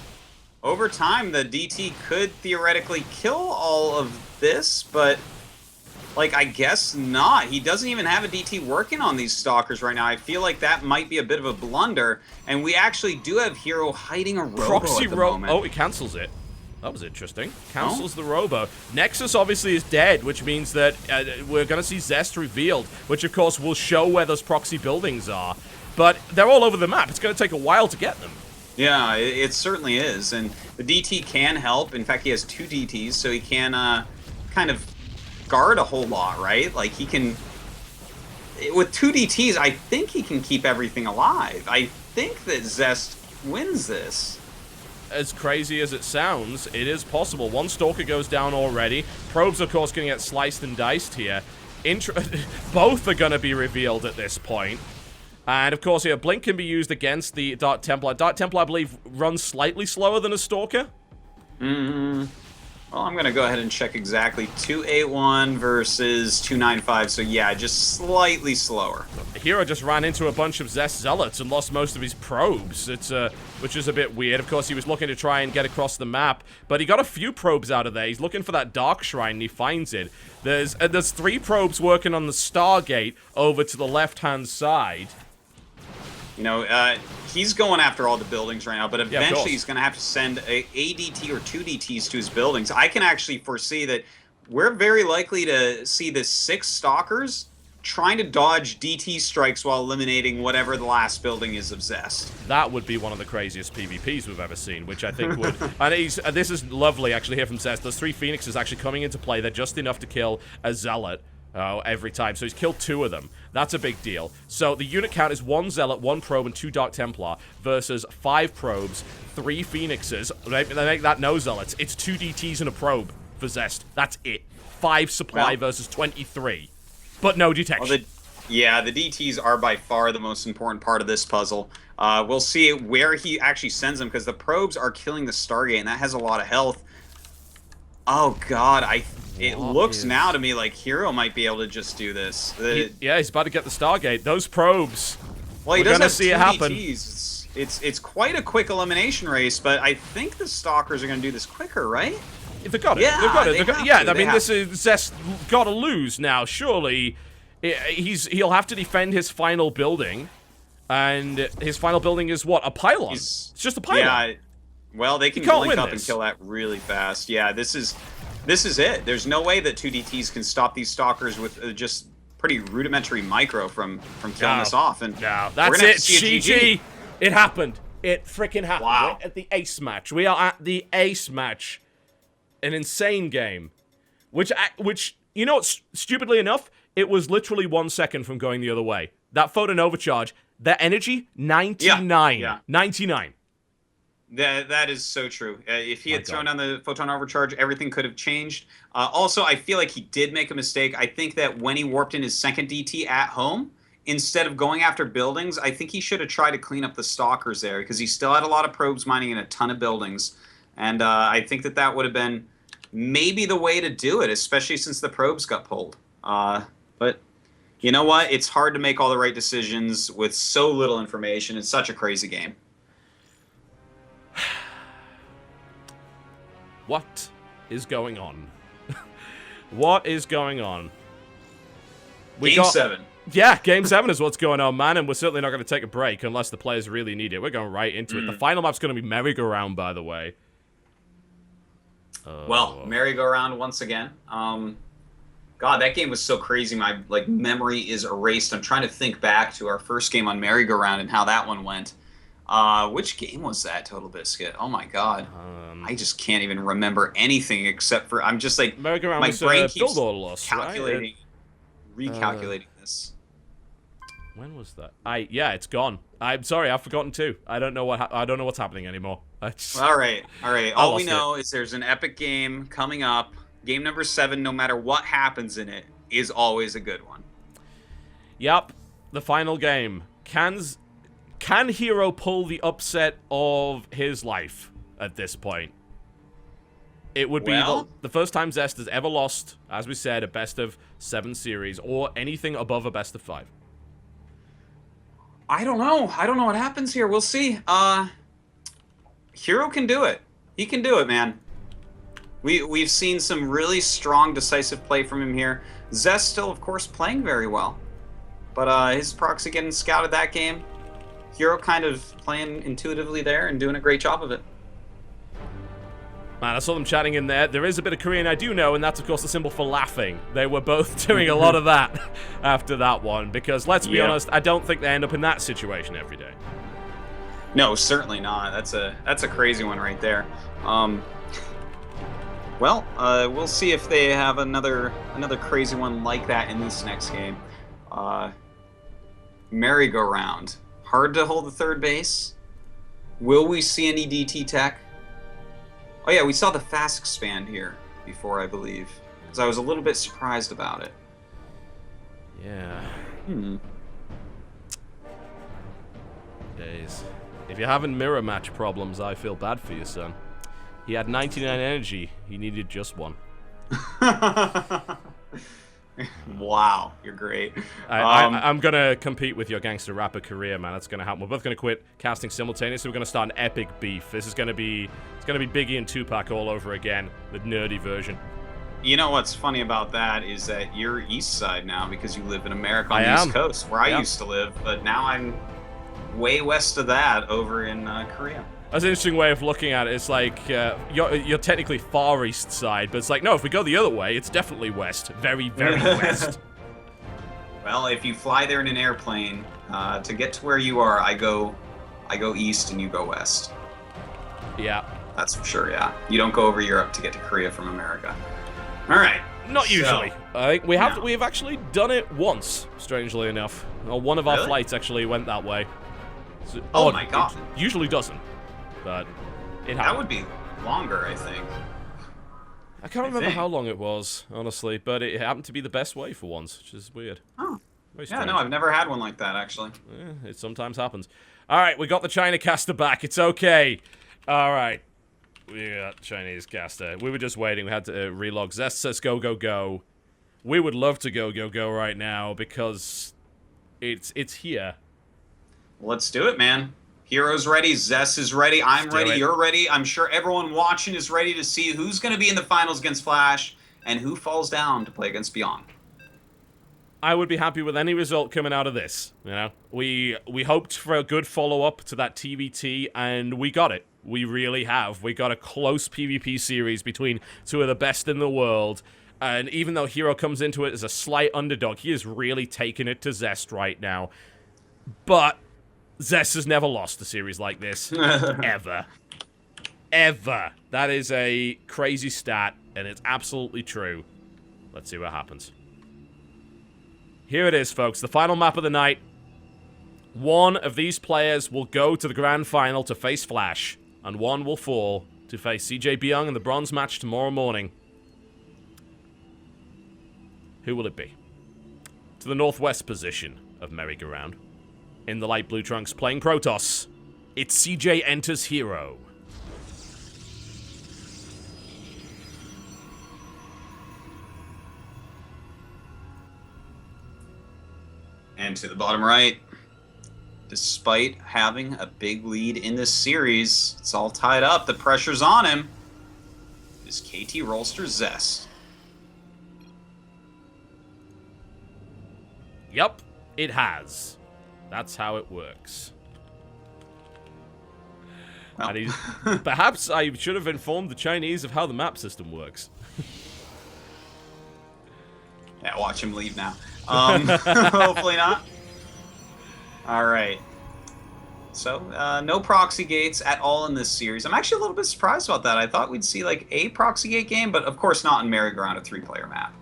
S2: Over time, the DT could theoretically kill all of this, but like, I guess not. He doesn't even have a DT working on these stalkers right now. I feel like that might be a bit of a blunder. And we actually do have herO hiding a Robo
S1: Proxy
S2: at the moment.
S1: Oh, he cancels it. That was interesting. Cancels the Robo. Nexus obviously is dead, which means that we're going to see Zest revealed, which of course will show where those proxy buildings are. But they're all over the map. It's going to take a while to get them.
S2: Yeah, it certainly is. And the DT can help. In fact, he has 2 DTs, so he can kind of guard a whole lot, right? Like, he can, with 2 DTs, I think he can keep everything alive. I think that Zest wins this.
S1: As crazy as it sounds, it is possible. One Stalker goes down already. Probes, of course, going to get sliced and diced here. Both are going to be revealed at this point. And, of course, here, Blink can be used against the Dark Templar. Dark Templar, I believe, runs slightly slower than a Stalker.
S2: Well, I'm going to go ahead and check exactly. 281 versus 295, so yeah, just slightly slower.
S1: herO just ran into a bunch of Zest Zealots and lost most of his probes, which is a bit weird. Of course, he was looking to try and get across the map, but he got a few probes out of there. He's looking for that Dark Shrine, and he finds it. There's 3 probes working on the Stargate over to the left-hand side.
S2: You know, he's going after all the buildings right now, but eventually he's going to have to send a DT or 2 DTs to his buildings. I can actually foresee that we're very likely to see the 6 Stalkers trying to dodge DT strikes while eliminating whatever the last building is of Zest.
S1: That would be one of the craziest PvPs we've ever seen, which I think would... And this is lovely, actually, here from Zest. Those 3 Phoenixes actually coming into play. They're just enough to kill a Zealot. Oh, every time. So he's killed 2 of them. That's a big deal. So the unit count is 1 Zealot, 1 Probe, and 2 Dark Templar versus 5 Probes, 3 Phoenixes. They make that no Zealots. It's 2 DTs and a Probe for Zest. That's it. 5 supply versus 23. But no detection.
S2: Well, yeah, the DTs are by far the most important part of this puzzle. We'll see where he actually sends them, because the probes are killing the Stargate, and that has a lot of health. Oh, God. It looks now to me like herO might be able to just do this.
S1: Yeah, he's about to get the Stargate. Those probes.
S2: Well, he does have
S1: see it happen.
S2: DTs. It's quite a quick elimination race, but I think the Stalkers are going to do this quicker, right?
S1: They've got it.
S2: Yeah,
S1: They've got it. I mean,
S2: this
S1: is Zest got to lose now. Surely, he'll have to defend his final building, and his final building is what? A pylon. It's just a pylon.
S2: Yeah. Well, they can blink up and kill that really fast. Yeah, this is it. There's no way that 2 DTs can stop these Stalkers with just pretty rudimentary micro from killing this off. And
S1: that's it. GG. It happened. It freaking happened.
S2: Wow.
S1: We're at the ace match. We are at the ace match. An insane game, which you know what? Stupidly enough, it was literally 1 second from going the other way. That photon overcharge, that energy, 99.
S2: Yeah.
S1: 99.
S2: That is so true. If he had thrown down the photon overcharge, everything could have changed. Also, I feel like he did make a mistake. I think that when he warped in his second DT at home, instead of going after buildings, I think he should have tried to clean up the Stalkers there, because he still had a lot of probes mining in a ton of buildings. And I think that would have been maybe the way to do it, especially since the probes got pulled. But you know what? It's hard to make all the right decisions with so little information. It's such a crazy game.
S1: What is going on? What is going on?
S2: Game 7.
S1: Yeah, Game 7 is what's going on, man, and we're certainly not going to take a break unless the players really need it. We're going right into it. The final map's going to be Merry-Go-Round, by the way.
S2: Well, Merry-Go-Round once again. God, that game was so crazy. My memory is erased. I'm trying to think back to our first game on Merry-Go-Round and how that one went. Which game was that, TotalBiscuit? Oh my God, I just can't even remember anything except for I'm just like my brain keeps calculating, recalculating this.
S1: When was that? Yeah, it's gone. I'm sorry, I've forgotten too. I don't know what's happening anymore.
S2: All right. All we know is there's an epic game coming up. Game number 7. No matter what happens in it, is always a good one.
S1: Yep, the final game. Can herO pull the upset of his life at this point? It would be the first time Zest has ever lost, as we said, a best of 7 series, or anything above a best of 5.
S2: I don't know what happens here. We'll see. herO can do it. He can do it, man. We've seen some really strong, decisive play from him here. Zest still, of course, playing very well. But his proxy getting scouted that game. herO kind of playing intuitively there and doing a great job of it.
S1: Man, I saw them chatting in there. There is a bit of Korean I do know, and that's, of course, the symbol for laughing. They were both doing a lot of that after that one, because, let's be honest, I don't think they end up in that situation every day.
S2: No, certainly not. That's a crazy one right there. Well, we'll see if they have another crazy one like that in this next game. Merry-Go-Round. Hard to hold the third base. Will we see any DT tech? Oh yeah, we saw the fast expand here before, I believe. Because I was a little bit surprised about it.
S1: Yeah. Days. If you're having mirror match problems, I feel bad for you, son. He had 99 energy. He needed just 1.
S2: Wow, you're great.
S1: I'm going to compete with your gangster rapper career, man. That's going to happen. We're both going to quit casting simultaneously. We're going to start an epic beef. This is going to be Biggie and Tupac all over again, the nerdy version.
S2: You know what's funny about that is that you're East Side now because you live in America on the East Coast, where I used to live, but now I'm way west of that over in Korea.
S1: That's an interesting way of looking at it. It's like, you're technically far east side, but it's like, no, if we go the other way, it's definitely west. Very, very west.
S2: Well, if you fly there in an airplane, to get to where you are, I go east and you go west.
S1: Yeah.
S2: That's for sure, yeah. You don't go over Europe to get to Korea from America. All right.
S1: Not usually. I think we have
S2: No.
S1: we've actually done it once, strangely enough. Well, one of our
S2: Really?
S1: flights actually went that way. So,
S2: Oh my god.
S1: It usually doesn't, but it happened.
S2: That would be longer, I think.
S1: I can't remember
S2: think.
S1: how long it was, honestly, but it happened to be the best way for once, which is weird.
S2: Oh.
S1: Very
S2: Yeah,
S1: strange.
S2: no, I've never had one like that, actually.
S1: It sometimes happens. All right, we got the China caster back. It's okay. All right. We got Chinese caster. We were just waiting. We had to relog. Zest says go, go, go. We would love to go, go, go right now because it's here.
S2: Let's do it, man. herO's ready. Zest is ready. I'm
S1: Let's do
S2: ready.
S1: it.
S2: You're ready. I'm sure everyone watching is ready to see who's going to be in the finals against Flash and who falls down to play against Beyond.
S1: I would be happy with any result coming out of this. You know, we hoped for a good follow-up to that TVT, and we got it. We really have. We got a close PvP series between two of the best in the world, and even though herO comes into it as a slight underdog, he is really taking it to Zest right now. But Zest has never lost a series like this. Ever. Ever. That is a crazy stat, and it's absolutely true. Let's see what happens. Here it is, folks. The final map of the night. One of these players will go to the grand final to face Flash, and one will fall to face CJ Byung in the bronze match tomorrow morning. Who will it be? To the northwest position of merry-go-round. In the light blue trunks playing Protoss, it's CJ enters herO.
S2: And to the bottom right, despite having a big lead in this series, it's all tied up. The pressure's on him. Is KT Rolster Zest.
S1: Yup, it has. That's how it works.
S2: Well.
S1: And perhaps I should have informed the Chinese of how the map system works.
S2: Yeah, watch him leave now. Hopefully not. All right. So, no proxy gates at all in this series. I'm actually a little bit surprised about that. I thought we'd see, like, a proxy gate game, but of course not in merry-go-round, a 3-player map.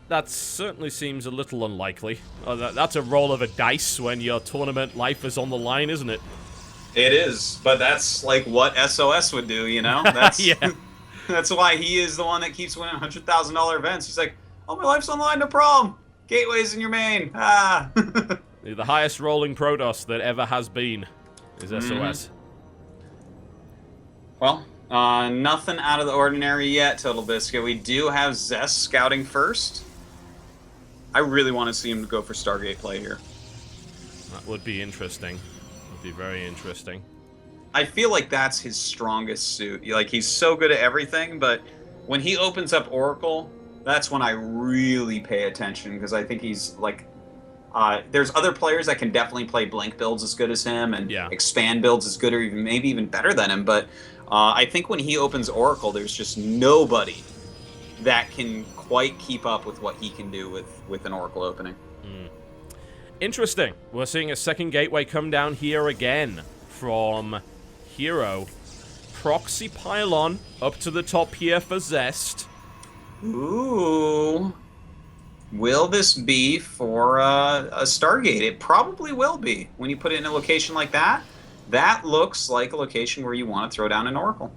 S1: That certainly seems a little unlikely. That's a roll of a dice when your tournament life is on the line, isn't it?
S2: It is, but that's, like, what SOS would do, you know? That's,
S1: Yeah.
S2: That's why he is the one that keeps winning $100,000 events. He's like, oh, my life's on the line, no problem. Gateways in your main. Ah.
S1: The highest rolling Protoss that ever has been is SOS.
S2: Well, nothing out of the ordinary yet, TotalBiscuit. We do have Zest scouting first. I really want to see him go for Stargate play here.
S1: That would be interesting. Would be very interesting.
S2: I feel like that's his strongest suit. Like, he's so good at everything, but when he opens up Oracle, that's when I really pay attention, because I think he's, like... there's other players that can definitely play Blink builds as good as him, and expand builds as good, or even maybe even better than him, but I think when he opens Oracle, there's just nobody that can quite keep up with what he can do with an Oracle opening.
S1: Interesting. We're seeing a second gateway come down here again from herO. Proxy pylon up to the top here for Zest.
S2: Ooh. Will this be for a Stargate? It probably will be. When you put it in a location like that, that looks like a location where you want to throw down an Oracle.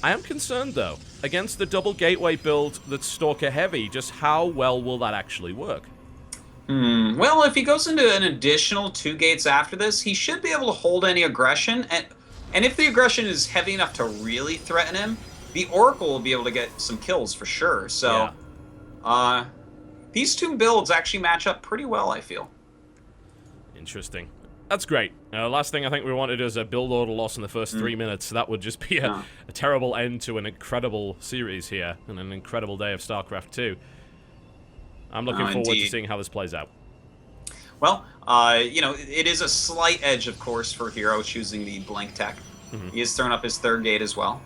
S1: I am concerned, though, against the double gateway build that's Stalker heavy, just how well will that actually work?
S2: Well, if he goes into an additional 2 gates after this, he should be able to hold any aggression, and if the aggression is heavy enough to really threaten him, the Oracle will be able to get some kills for sure. So, these 2 builds actually match up pretty well, I feel.
S1: Interesting. That's great. Last thing I think we wanted is a build order loss in the first 3 minutes. That would just be a terrible end to an incredible series here, and an incredible day of StarCraft 2. I'm looking forward to seeing how this plays out.
S2: Well, you know, it is a slight edge, of course, for herO choosing the Blink tech. He has thrown up his 3rd gate as well.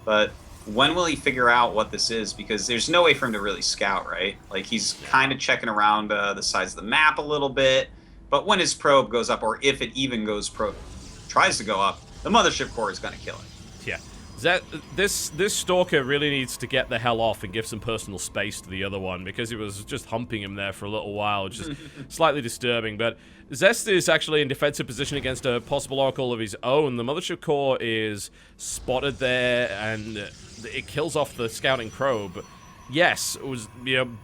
S2: But when will he figure out what this is? Because there's no way for him to really scout, right? Like, he's kind of checking around the sides of the map a little bit. But when his probe goes up, or if it even tries to go up, the Mothership Core is going to kill it.
S1: Yeah. This Stalker really needs to get the hell off and give some personal space to the other one, because it was just humping him there for a little while, which is slightly disturbing. But Zest is actually in defensive position against a possible Oracle of his own. The Mothership Core is spotted there, and it kills off the scouting probe. Yes, it was,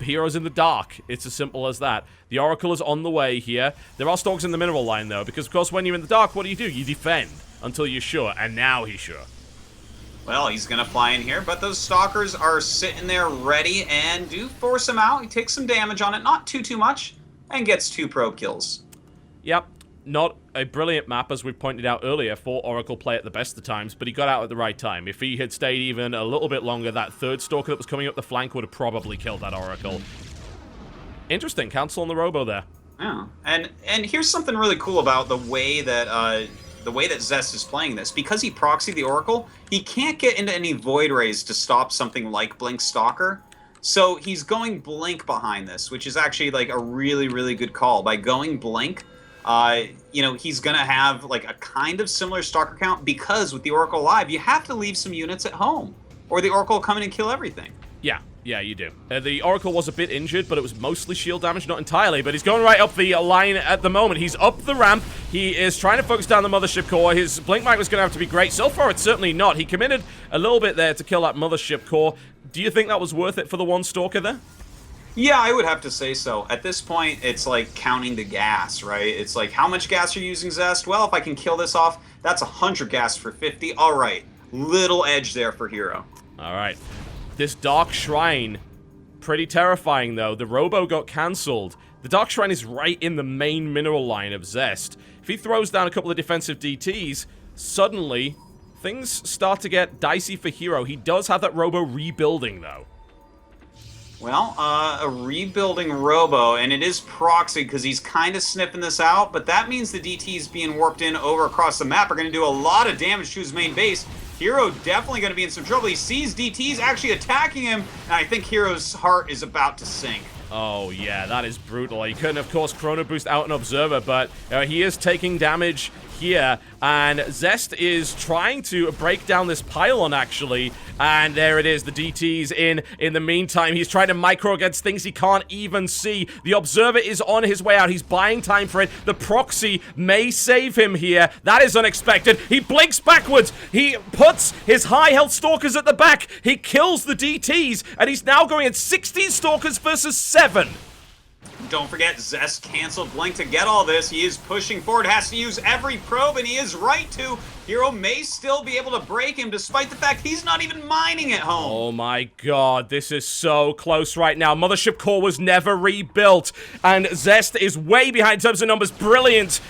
S1: heroes in the dark. It's as simple as that. The Oracle is on the way here. There are Stalkers in the mineral line, though, because, of course, when you're in the dark, what do? You defend until you're sure, and now he's sure.
S2: Well, he's going to fly in here, but those Stalkers are sitting there ready and do force him out. He takes some damage on it, not too much, and gets 2 probe kills.
S1: Yep, not a brilliant map, as we pointed out earlier, for Oracle play at the best of times, but he got out at the right time. If he had stayed even a little bit longer, that third Stalker that was coming up the flank would have probably killed that Oracle. Interesting, cancel on the Robo there.
S2: Yeah, and here's something really cool about the way that Zest is playing this. Because he proxied the Oracle, he can't get into any Void Rays to stop something like Blink Stalker. So he's going Blink behind this, which is actually like a really, really good call. By going Blink, he's going to have like a kind of similar Stalker count, because with the Oracle alive, you have to leave some units at home, or the Oracle will come in and kill everything.
S1: Yeah, you do. The Oracle was a bit injured, but it was mostly shield damage, not entirely. But he's going right up the line at the moment. He's up the ramp. He is trying to focus down the Mothership Core. His Blink Mic was going to have to be great. So far, it's certainly not. He committed a little bit there to kill that Mothership Core. Do you think that was worth it for the one Stalker there?
S2: Yeah, I would have to say so. At this point, it's like counting the gas, right? It's like, how much gas are you using, Zest? Well, if I can kill this off, that's 100 gas for 50. All right. Little edge there for herO.
S1: All right. This Dark Shrine, pretty terrifying, though. The Robo got cancelled. The Dark Shrine is right in the main mineral line of Zest. If he throws down a couple of defensive DTs, suddenly things start to get dicey for herO. He does have that Robo rebuilding, though.
S2: Well, a rebuilding Robo, and it is proxy because he's kind of sniffing this out, but that means the DTs being warped in over across the map are going to do a lot of damage to his main base. herO definitely going to be in some trouble. He sees DTs actually attacking him, and I think herO's heart is about to sink.
S1: Oh, yeah, that is brutal. He couldn't, of course, Chrono Boost out an Observer, but he is taking damage here, and Zest is trying to break down this pylon, actually, and there it is, the DT's in the meantime. He's trying to micro against things he can't even see. The Observer is on his way out. He's buying time for it. The proxy may save him here. That is unexpected. He blinks backwards. He puts his high health Stalkers at the back. He kills the DT's, and he's now going at 16 Stalkers versus 7.
S2: Don't forget, Zest canceled Blink to get all this. He is pushing forward, has to use every probe, and he is right to. herO may still be able to break him, despite the fact he's not even mining at home.
S1: Oh my god, this is so close right now. Mothership Core was never rebuilt, and Zest is way behind in terms of numbers. Brilliant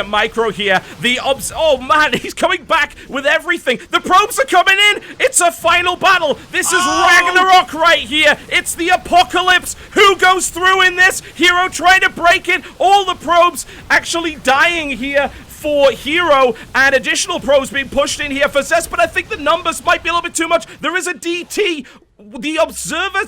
S1: micro here. Oh man, he's coming back with everything. The probes are coming in. It's a final battle. This is Ragnarok right here. It's the apocalypse. Who goes through in this? herO trying to break it. All the probes actually dying here for herO, and additional probes being pushed in here for Zest, but I think the numbers might be a little bit too much. There is a DT. The Observer...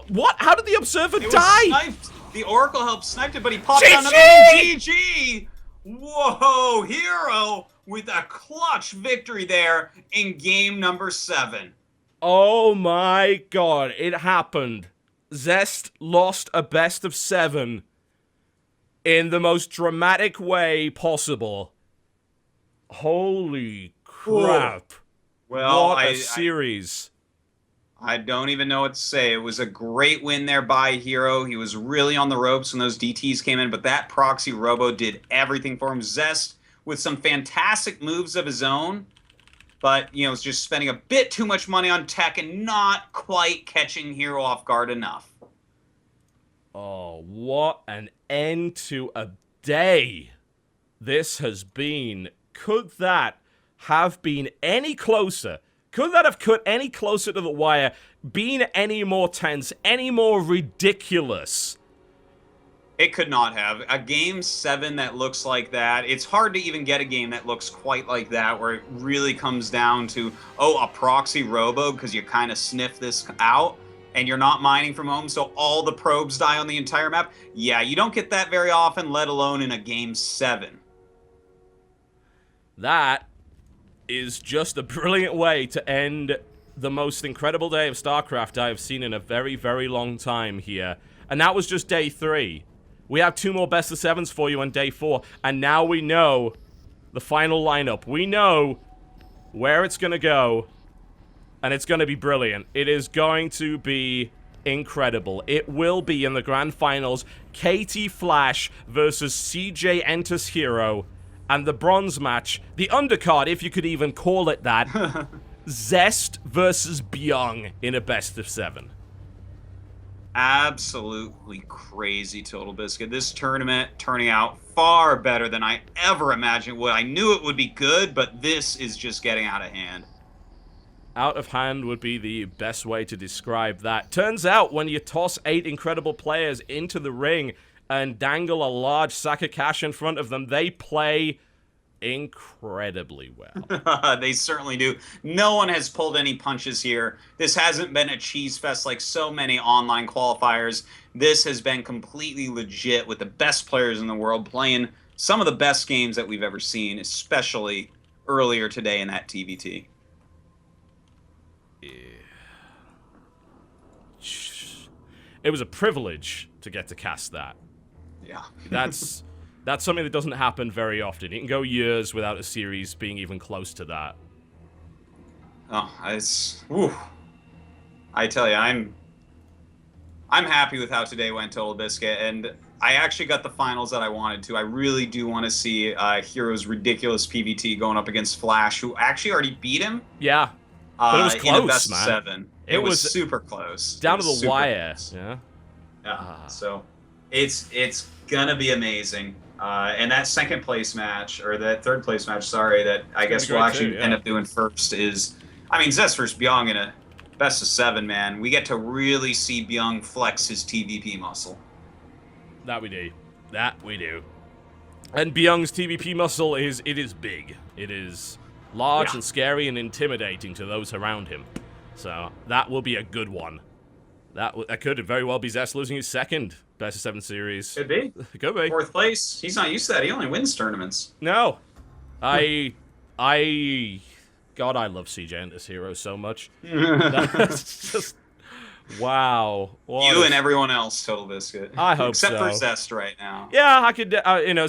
S1: What? How did the Observer die?
S2: Sniped. The Oracle helped snipe it, but he popped down another GG! Whoa, herO with a clutch victory there in game number 7.
S1: Oh my god, it happened. Zest lost a best of 7 in the most dramatic way possible. Holy crap.
S2: Well,
S1: what a series.
S2: I don't even know what to say. It was a great win there by herO. He was really on the ropes when those DTs came in, but that proxy Robo did everything for him. Zest with some fantastic moves of his own, but, was just spending a bit too much money on tech and not quite catching herO off guard enough.
S1: Oh, what an end to a day this has been. Could that have been any closer? Could that have cut any closer to the wire? Been any more tense? Any more ridiculous?
S2: It could not have. A game 7 that looks like that, it's hard to even get a game that looks quite like that, where it really comes down to, a proxy Robo, because you kind of sniff this out, and you're not mining from home, so all the probes die on the entire map. Yeah, you don't get that very often, let alone in a game 7.
S1: That is just a brilliant way to end the most incredible day of StarCraft I have seen in a very, very long time here. And that was just day 3. We have 2 more best of 7s for you on day 4, and now we know the final lineup. We know where it's going to go, and it's going to be brilliant. It is going to be incredible. It will be in the grand finals, KT Flash versus CJ enters herO, and the bronze match, the undercard, if you could even call it that, Zest versus Byung in a best of 7.
S2: Absolutely crazy, TotalBiscuit. This tournament turning out far better than I ever imagined it would. I knew it would be good, but this is just getting out of hand.
S1: Out of hand would be the best way to describe that. Turns out, when you toss 8 incredible players into the ring and dangle a large sack of cash in front of them, they play incredibly well.
S2: They certainly do. No one has pulled any punches here. This hasn't been a cheese fest like so many online qualifiers. This has been completely legit with the best players in the world playing some of the best games that we've ever seen, especially earlier today in that TVT.
S1: Yeah. It was a privilege to get to cast that.
S2: Yeah.
S1: That's something that doesn't happen very often. You can go years without a series being even close to that.
S2: Oh, whew. I tell you, I'm happy with how today went, TotalBiscuit, and I actually got the finals that I wanted to. I really do want to see herO's ridiculous PVT going up against Flash, who actually already beat him.
S1: Yeah. But it was close,
S2: in the best
S1: man.
S2: of 7. It was super close.
S1: Down to the wire.
S2: Close.
S1: Yeah.
S2: Yeah. So it's gonna be amazing. And that second place match, or that third place match, sorry, that I guess we'll actually end up doing first is, I mean, Zest versus Byung in a best of 7, man. We get to really see Byung flex his TVP muscle.
S1: That we do. That we do. And Byung's TVP muscle is big. It is large and scary and intimidating to those around him. So that will be a good one. That could very well be Zest losing his second best of 7 series.
S2: Could be.
S1: Could be.
S2: 4th place. He's not used to that. He only wins tournaments.
S1: No. God, I love CJ and this herO so much. That's just, wow.
S2: You and everyone else, TotalBiscuit.
S1: I hope
S2: Except
S1: so.
S2: for Zest right now.
S1: Yeah, I could,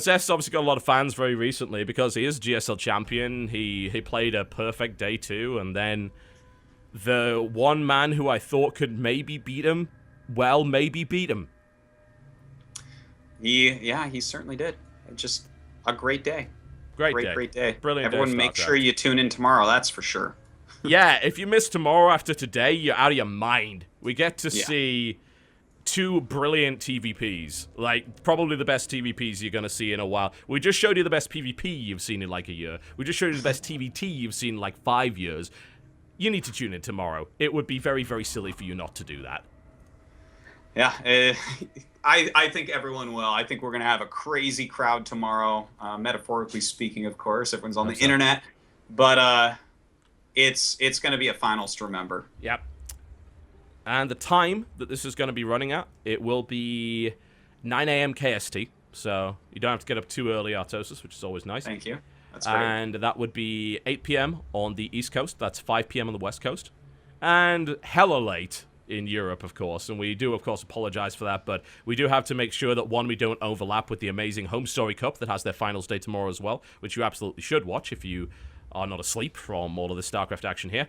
S1: Zest obviously got a lot of fans very recently because he is GSL champion. He played a perfect day 2, and then the one man who I thought could maybe beat him, maybe beat him.
S2: He certainly did. Just a great day. Great day.
S1: Brilliant.
S2: Everyone, make sure you tune in tomorrow. That's for sure.
S1: Yeah, if you miss tomorrow after today, you're out of your mind. We get to see 2 brilliant TVPs. Like, probably the best TVPs you're going to see in a while. We just showed you the best PvP you've seen in like a year. We just showed you the best TVT you've seen in like 5 years. You need to tune in tomorrow. It would be very, very silly for you not to do that.
S2: Yeah, I think everyone will. I think we're going to have a crazy crowd tomorrow, metaphorically speaking, of course. Everyone's on the internet. But it's going to be a finals to remember.
S1: Yep. And the time that this is going to be running at, it will be 9 a.m. KST. So you don't have to get up too early, Artosis, which is always nice.
S2: Thank you. That's great.
S1: And that would be 8 p.m. on the East Coast. That's 5 p.m. on the West Coast. And hella late in Europe, of course. And we do, of course, apologize for that. But we do have to make sure that, one, we don't overlap with the amazing Home Story Cup that has their finals day tomorrow as well, which you absolutely should watch if you are not asleep from all of the StarCraft action here.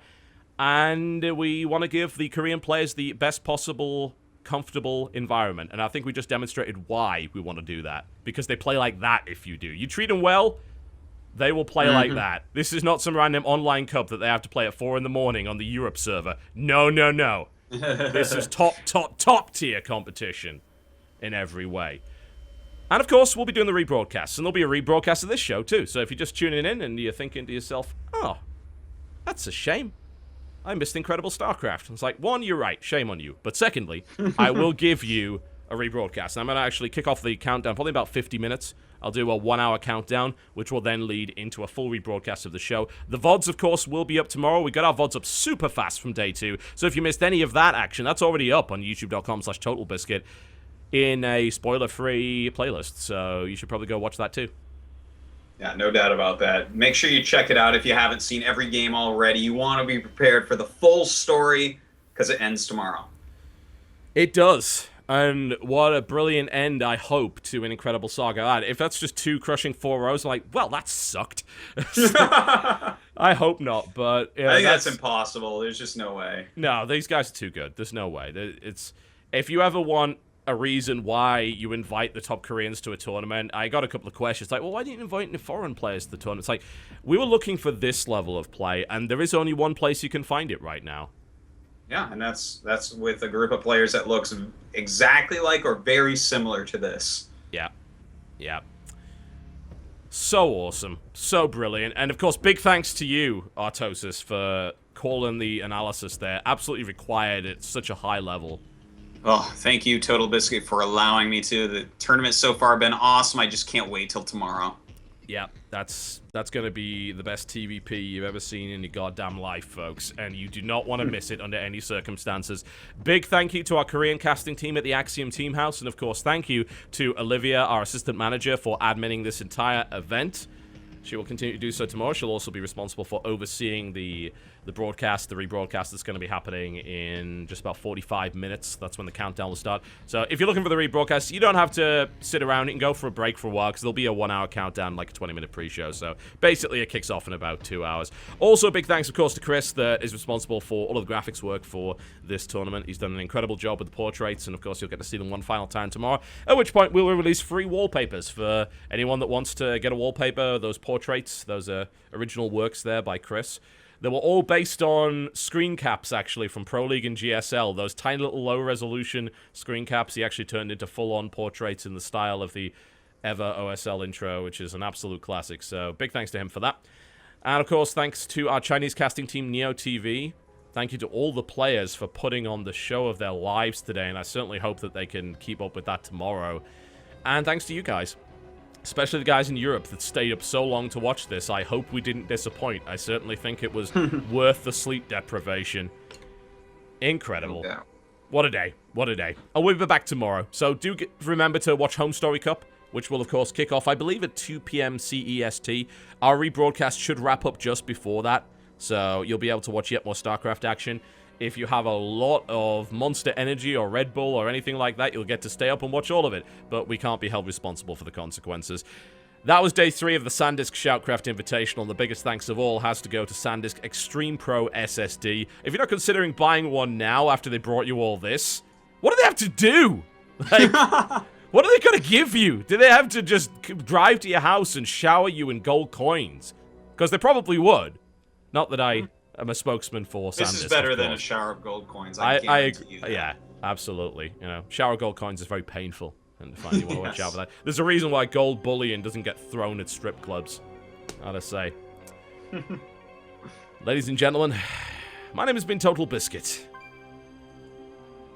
S1: And we want to give the Korean players the best possible comfortable environment. And I think we just demonstrated why we want to do that. Because they play like that if you do. You treat them well, they will play like that. This is not some random online cup that they have to play at 4 in the morning on the Europe server. No, no, no. This is top tier competition in every way. And of course, we'll be doing the rebroadcasts. And there'll be a rebroadcast of this show too. So if you're just tuning in and you're thinking to yourself, oh, that's a shame. I missed Incredible StarCraft. It's like, one, you're right. Shame on you. But secondly, I will give you a rebroadcast. And I'm going to actually kick off the countdown, probably about 50 minutes. I'll do a 1-hour countdown, which will then lead into a full rebroadcast of the show. The VODs, of course, will be up tomorrow. We got our VODs up super fast from day 2. So if you missed any of that action, that's already up on youtube.com/TotalBiscuit in a spoiler-free playlist. So you should probably go watch that too.
S2: Yeah, no doubt about that. Make sure you check it out if you haven't seen every game already. You want to be prepared for the full story because it ends tomorrow.
S1: It does. And what a brilliant end, I hope, to an incredible saga. If that's just 2 crushing 4-0s, I'm like, well, that sucked. I hope not, but...
S2: I think that's impossible. There's just no way.
S1: No, these guys are too good. There's no way. If you ever want a reason why you invite the top Koreans to a tournament, I got a couple of questions, like, well, why didn't you invite any foreign players to the tournament? It's like, we were looking for this level of play, and there is only one place you can find it right now.
S2: Yeah, and that's with a group of players that looks exactly like or very similar to this.
S1: Yeah. Yeah. So awesome. So brilliant. And, of course, big thanks to you, Artosis, for calling the analysis there. Absolutely required at such a high level.
S2: Oh, thank you, TotalBiscuit, for allowing me to. The tournament so far been awesome. I just can't wait till tomorrow.
S1: Yeah, that's going to be the best TVP you've ever seen in your goddamn life, folks, and you do not want to miss it under any circumstances. Big thank you to our Korean casting team at the Axiom Team House, and of course, thank you to Olivia, our assistant manager, for adminning this entire event. She will continue to do so tomorrow. She'll also be responsible for overseeing the broadcast, the rebroadcast that's going to be happening in just about 45 minutes. That's when the countdown will start. So if you're looking for the rebroadcast, you don't have to sit around. You can go for a break for a while, because there'll be a 1-hour countdown, like a 20-minute pre-show. So basically, it kicks off in about 2 hours. Also, big thanks, of course, to Chris, that is responsible for all of the graphics work for this tournament. He's done an incredible job with the portraits, and of course, you'll get to see them one final time tomorrow, at which point we'll release free wallpapers for anyone that wants to get a wallpaper. Those portraits, those original works there by Chris. They were all based on screen caps, actually, from Pro League and GSL. Those tiny little low-resolution screen caps he actually turned into full-on portraits in the style of the EVA OSL intro, which is an absolute classic. So big thanks to him for that. And, of course, thanks to our Chinese casting team, Neo TV. Thank you to all the players for putting on the show of their lives today, and I certainly hope that they can keep up with that tomorrow. And thanks to you guys. Especially the guys in Europe that stayed up so long to watch this. I hope we didn't disappoint. I certainly think it was worth the sleep deprivation. Incredible.
S2: Yeah.
S1: What a day. What a day. And we'll be back tomorrow. So do remember to watch Home Story Cup, which will, of course, kick off, I believe, at 2 p.m. CEST. Our rebroadcast should wrap up just before that. So you'll be able to watch yet more StarCraft action. If you have a lot of Monster Energy or Red Bull or anything like that, you'll get to stay up and watch all of it. But we can't be held responsible for the consequences. That was day 3 of the SanDisk SHOUTCraft Invitational. The biggest thanks of all has to go to SanDisk Extreme Pro SSD. If you're not considering buying one now after they brought you all this, what do they have to do? Like, what are they going to give you? Do they have to just drive to your house and shower you in gold coins? Because they probably would. Not that I'm a spokesman for SanDisk.
S2: This is better than a shower of gold coins. I guarantee you that.
S1: Yeah, absolutely. You know, shower of gold coins is very painful, and finally you want to watch out for that. There's a reason why gold bullion doesn't get thrown at strip clubs. Gotta say. Ladies and gentlemen, my name has been TotalBiscuit.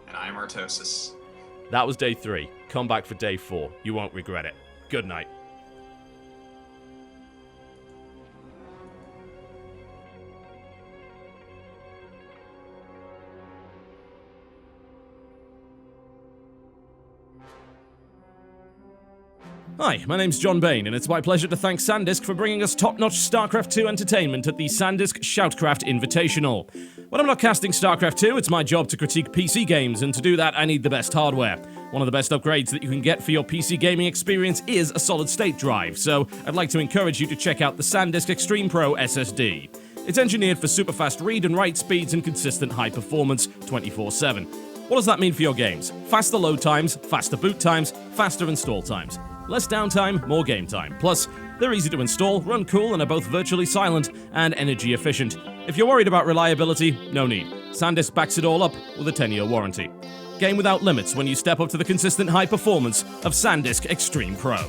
S2: And I'm Artosis.
S1: That was day 3. Come back for day 4. You won't regret it. Good night. Hi, my name's John Bain, and it's my pleasure to thank SanDisk for bringing us top-notch StarCraft 2 entertainment at the SanDisk SHOUTCraft Invitational. When I'm not casting StarCraft 2, it's my job to critique PC games, and to do that, I need the best hardware. One of the best upgrades that you can get for your PC gaming experience is a solid-state drive, so I'd like to encourage you to check out the SanDisk Extreme Pro SSD. It's engineered for super-fast read and write speeds and consistent high performance 24/7. What does that mean for your games? Faster load times, faster boot times, faster install times. Less downtime, more game time. Plus, they're easy to install, run cool, and are both virtually silent and energy efficient. If you're worried about reliability, no need. SanDisk backs it all up with a 10-year warranty. Game without limits when you step up to the consistent high performance of SanDisk Extreme Pro.